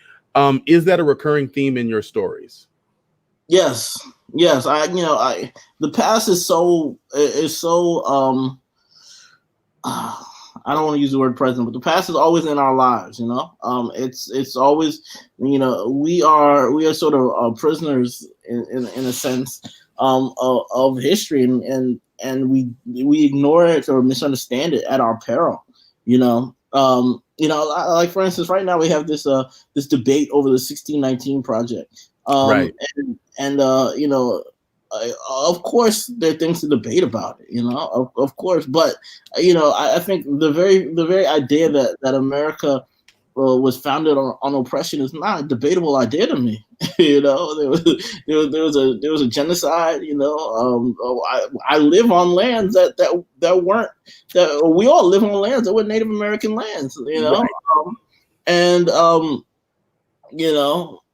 Is that a recurring theme in your stories? Yes. The past is so I don't want to use the word present, but the past is always in our lives. It's always, we are sort of prisoners in a sense of history, and we ignore it or misunderstand it at our peril. Like for instance, right now we have this debate over the 1619 project. Right. Of course, there are things to debate about it, of course. But, I think the very idea that America was founded on oppression is not a debatable idea to me. There was a genocide. I live on lands that weren't, that we all live on lands that were Native American lands. Right.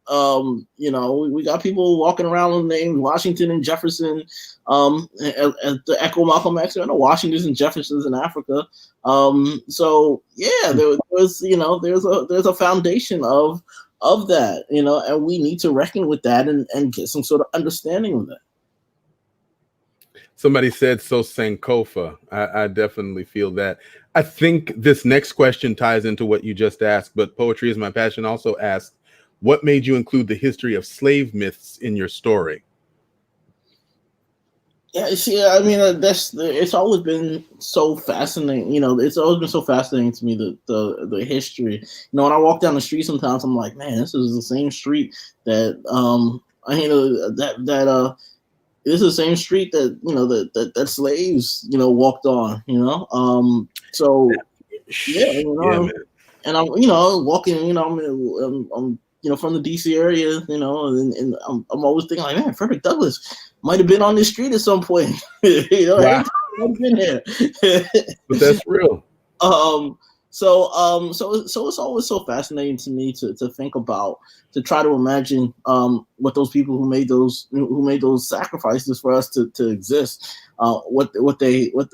We got people walking around named Washington and Jefferson, to echo Malcolm X, Washingtons and Jeffersons in Africa. So yeah, there's a foundation of that, and we need to reckon with that and get some sort of understanding of that. Somebody said so Sankofa. I definitely feel that. I think this next question ties into what you just asked, but Poetry is My Passion also asked, what made you include the history of slave myths in your story? Yeah, see, I mean, it's always been so fascinating. It's always been so fascinating to me the history. When I walk down the street, sometimes I'm like, man, this is the same street that this is the same street that that slaves walked on. So yeah, Yeah, man. and I'm walking. I'm from the DC area. And I'm always thinking like, man, Frederick Douglass might have been on this street at some point. Wow. Might have been here. But that's real. So it's always so fascinating to me to think about, to try to imagine what those people who made those sacrifices for us to exist, what they went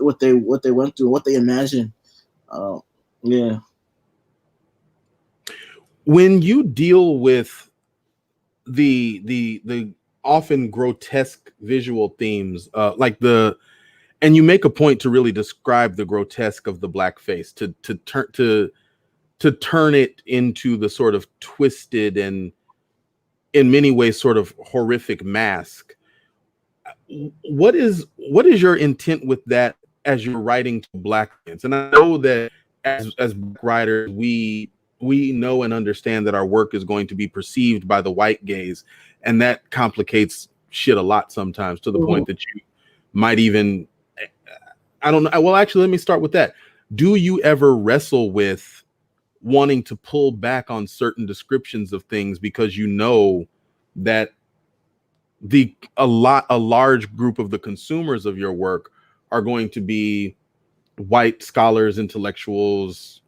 through, what they imagined. Yeah. When you deal with the often grotesque visual themes, and you make a point to really describe the grotesque of the blackface, to turn it into the sort of twisted and in many ways sort of horrific mask. What is your intent with that as you're writing to Black fans? And I know that as Black writers, we know and understand that our work is going to be perceived by the white gaze, and that complicates shit a lot sometimes, to the point that you might even, I don't know. Well, actually, let me start with that. Do you ever wrestle with wanting to pull back on certain descriptions of things because you know that a large group of the consumers of your work are going to be white scholars, intellectuals,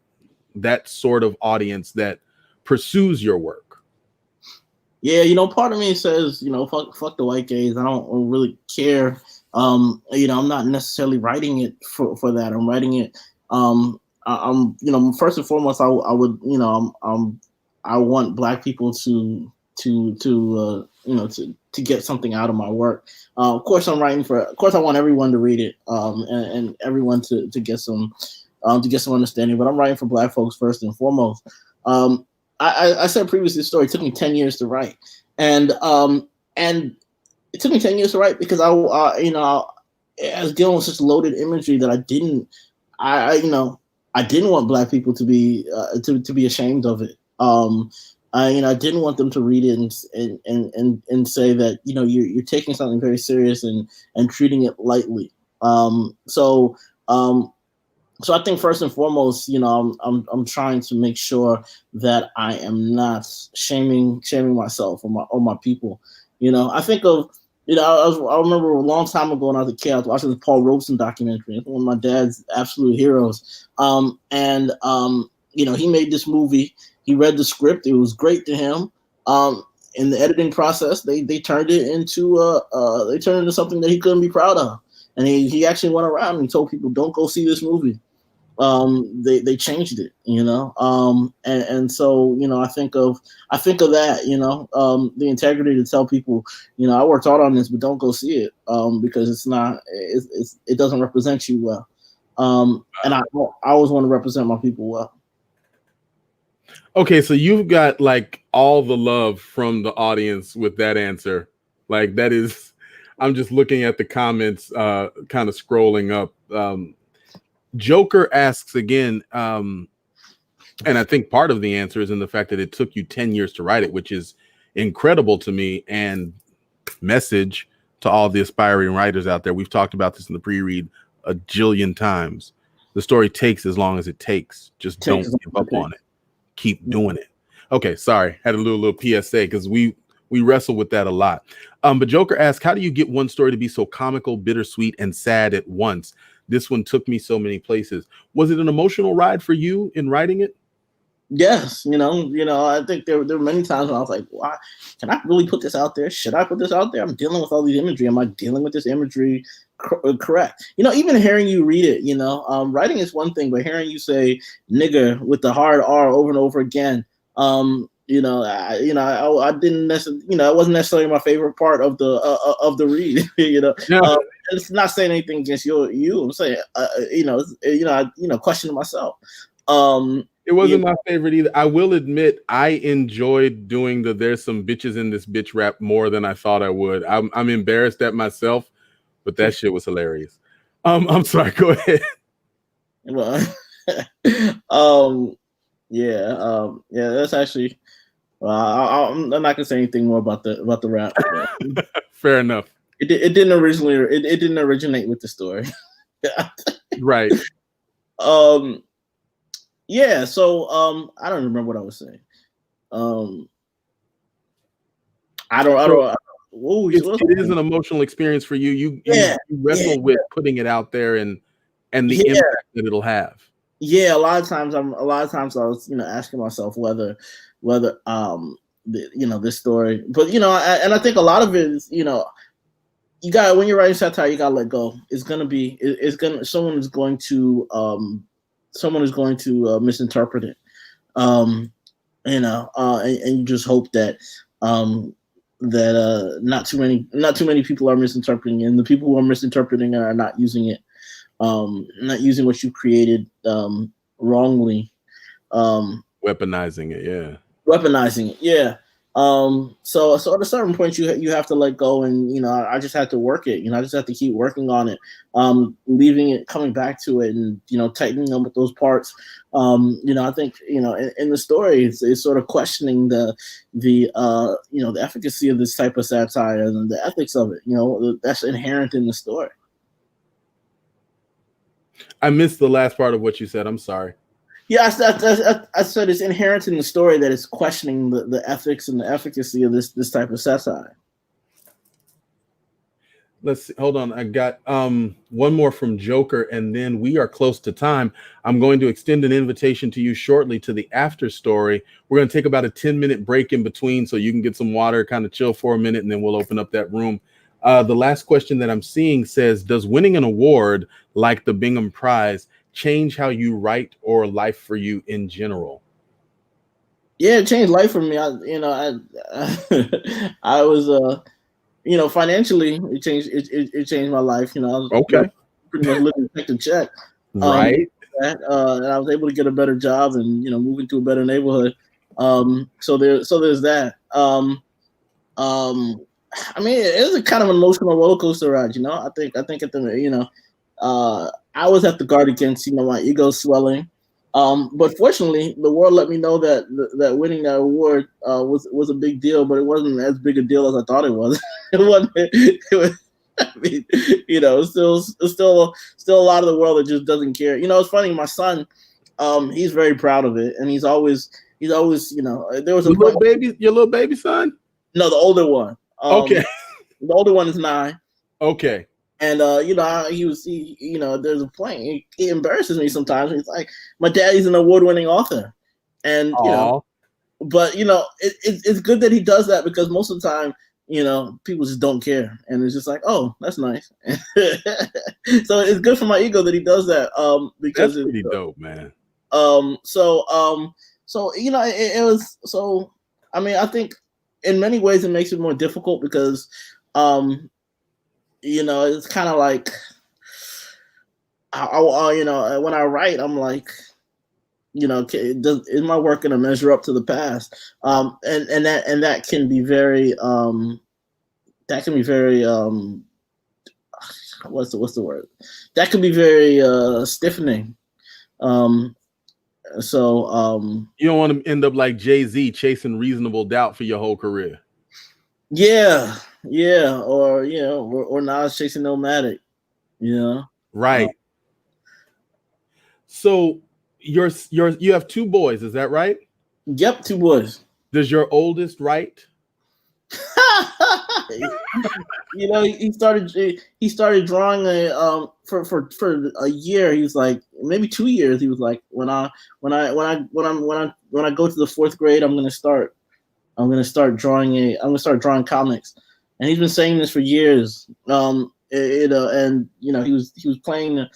that sort of audience that pursues your work? Yeah, part of me says, fuck the white gaze. I don't really care. I'm not necessarily writing it for that. I'm writing it. I'm first and foremost, I would, I want Black people to get something out of my work. Of course, I want everyone to read it, and everyone to get some understanding. But I'm writing for Black folks first and foremost. I said previously, the story took me 10 years to write, and it took me 10 years to write because I was dealing with such loaded imagery that I didn't want Black people to be ashamed of it. I didn't want them to read it and say that you're taking something very serious and treating it lightly. So I think first and foremost, I'm trying to make sure that I am not shaming myself or my people. I think of I remember a long time ago when I was a kid, I was watching the Paul Robeson documentary. It's one of my dad's absolute heroes. He made this movie. He read the script. It was great to him. In the editing process, they turned it into something that he couldn't be proud of. And he actually went around and told people, don't go see this movie. They changed it, and so I think of that, the integrity to tell people, I worked hard on this, but don't go see it, because it doesn't represent you well, and I always want to represent my people well. Okay, so you've got like all the love from the audience with that answer. Like that is, I'm just looking at the comments, kind of scrolling up. Joker asks again, and I think part of the answer is in the fact that it took you 10 years to write it, which is incredible to me. And message to all the aspiring writers out there. We've talked about this in the pre-read a jillion times. The story takes as long as it takes. Just don't give up on it. Keep doing it. Okay, sorry. Had a little PSA because we wrestle with that a lot. But Joker asks, how do you get one story to be so comical, bittersweet, and sad at once? This one took me so many places. Was it an emotional ride for you in writing it? Yes, I think there were many times when I was like, why can I really put this out there? Should I put this out there? I'm dealing with all these imagery. Am I dealing with this imagery correct? Even hearing you read it, writing is one thing, but hearing you say nigger with the hard R over and over again, I didn't necessarily, it wasn't necessarily my favorite part of the read, Yeah. It's not saying anything against you. I'm saying, questioning myself. It wasn't my favorite either. I will admit I enjoyed doing there's some bitches in this bitch rap more than I thought I would. I'm embarrassed at myself, but that shit was hilarious. I'm sorry. Go ahead. Well, yeah. That's actually. I'm not gonna say anything more about the rap. Fair enough. It didn't originate with the story. Right. Yeah. So I don't remember what I was saying. It is an emotional experience for you. You wrestle with putting it out there and the impact that it'll have. Yeah, a lot of times I was asking myself whether this story, but I think a lot of it is you got, when you're writing satire, you gotta let go. Someone is going to misinterpret it. And you just hope that not too many people are misinterpreting it, and the people who are misinterpreting it are not using it, not using what you created wrongly, weaponizing it. Yeah. So at a certain point you have to let go, and I just had to work it. I just have to keep working on it, leaving it, coming back to it, and tightening up with those parts. I think in the story it's sort of questioning the efficacy of this type of satire and the ethics of it. That's inherent in the story. I missed the last part of what you said. I'm sorry. Yeah, I said it's inherent in the story that it's questioning the ethics and the efficacy of this type of satire. Let's see. Hold on. I got one more from Joker, and then we are close to time. I'm going to extend an invitation to you shortly to the after story. We're going to take about a 10-minute break in between so you can get some water, kind of chill for a minute, and then we'll open up that room. The last question that I'm seeing says, does winning an award like the Bingham Prize change how you write or life for you in general? Yeah, it changed life for me. I was financially it changed my life. I was pretty much living check to check. Right. And I was able to get a better job and move into a better neighborhood. So there's that. I mean, it was a kind of emotional roller coaster ride. I think at the I was at the guard against my ego swelling. But fortunately, the world let me know that winning that award was a big deal, but it wasn't as big a deal as I thought it was. It wasn't. It was. I mean, still a lot of the world that just doesn't care. It's funny. My son, he's very proud of it, and he's always. There was your little baby son. No, the older one. Okay. The older one is 9. Okay. And there's a point. He embarrasses me sometimes. He's like, my daddy's an award-winning author, and but it's good that he does that, because most of the time, people just don't care, and it's just like, oh, that's nice. So it's good for my ego that he does that. Because that's pretty dope, man. It was so. I mean, I think in many ways it makes it more difficult because, it's kind of like, when I write, I'm like, is my work going to measure up to the past? And that can be very, what's the word? That can be very stiffening. You don't want to end up like Jay-Z chasing reasonable doubt for your whole career. Yeah, or Nas chasing Nomadic, Right. So you have 2 boys, is that right? Yep, 2 boys. Does your oldest write? He started drawing for a year. He was like, maybe 2 years. He was like, when I go to the 4th grade, I'm gonna start drawing comics. And he's been saying this for years. And he was playing an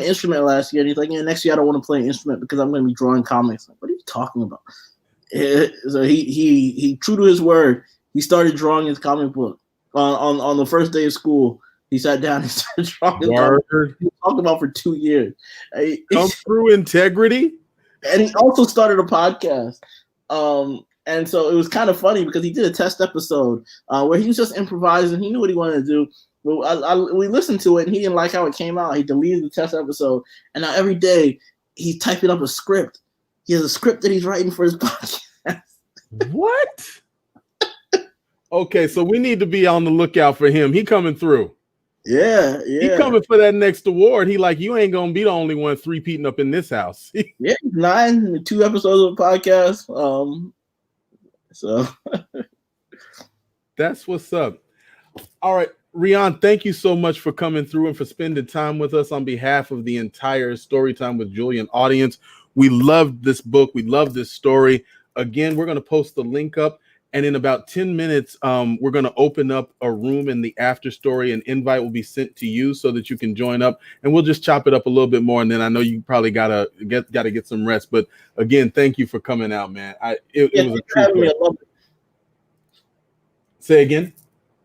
instrument last year, and he's like, next year I don't want to play an instrument because I'm going to be drawing comics. Like, what are you talking about? So he true to his word, he started drawing his comic book on the first day of school. He sat down and started drawing his comic book. He talked about for 2 years. Come through integrity. And he also started a podcast. And so it was kind of funny because he did a test episode where he was just improvising. He knew what he wanted to do. Well, we listened to it, and he didn't like how it came out. He deleted the test episode, and now every day he's typing up a script. He has a script that he's writing for his podcast. What? Okay, so we need to be on the lookout for him. He coming through. Yeah. He coming for that next award. He like, you ain't gonna be the only one three-peating up in this house. Yeah, 2 episodes of a podcast. So that's what's up. All right, Rion, thank you so much for coming through and for spending time with us on behalf of the entire Storytime with Julian audience. We loved this book. We love this story. Again, we're going to post the link up. And in about 10 minutes, we're going to open up a room in the after story. An invite will be sent to you so that you can join up, and we'll just chop it up a little bit more. And then I know you probably gotta get some rest. But again, thank you for coming out, man. It was a treat. Say again.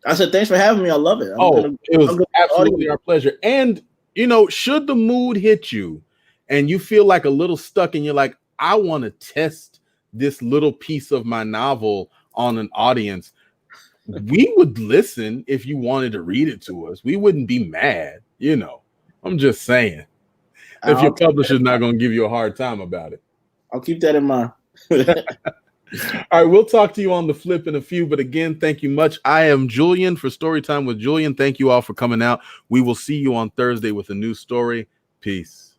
I said, thanks for having me. I love it. It was absolutely our pleasure. And should the mood hit you, and you feel like a little stuck, and you're like, I want to test this little piece of my novel on an audience, we would listen if you wanted to read it to us. We wouldn't be mad, I'm just saying. If your publisher's not going to give you a hard time about it. I'll keep that in mind. All right, we'll talk to you on the flip in a few, but again, thank you much. I am Julian for Storytime with Julian. Thank you all for coming out. We will see you on Thursday with a new story. Peace.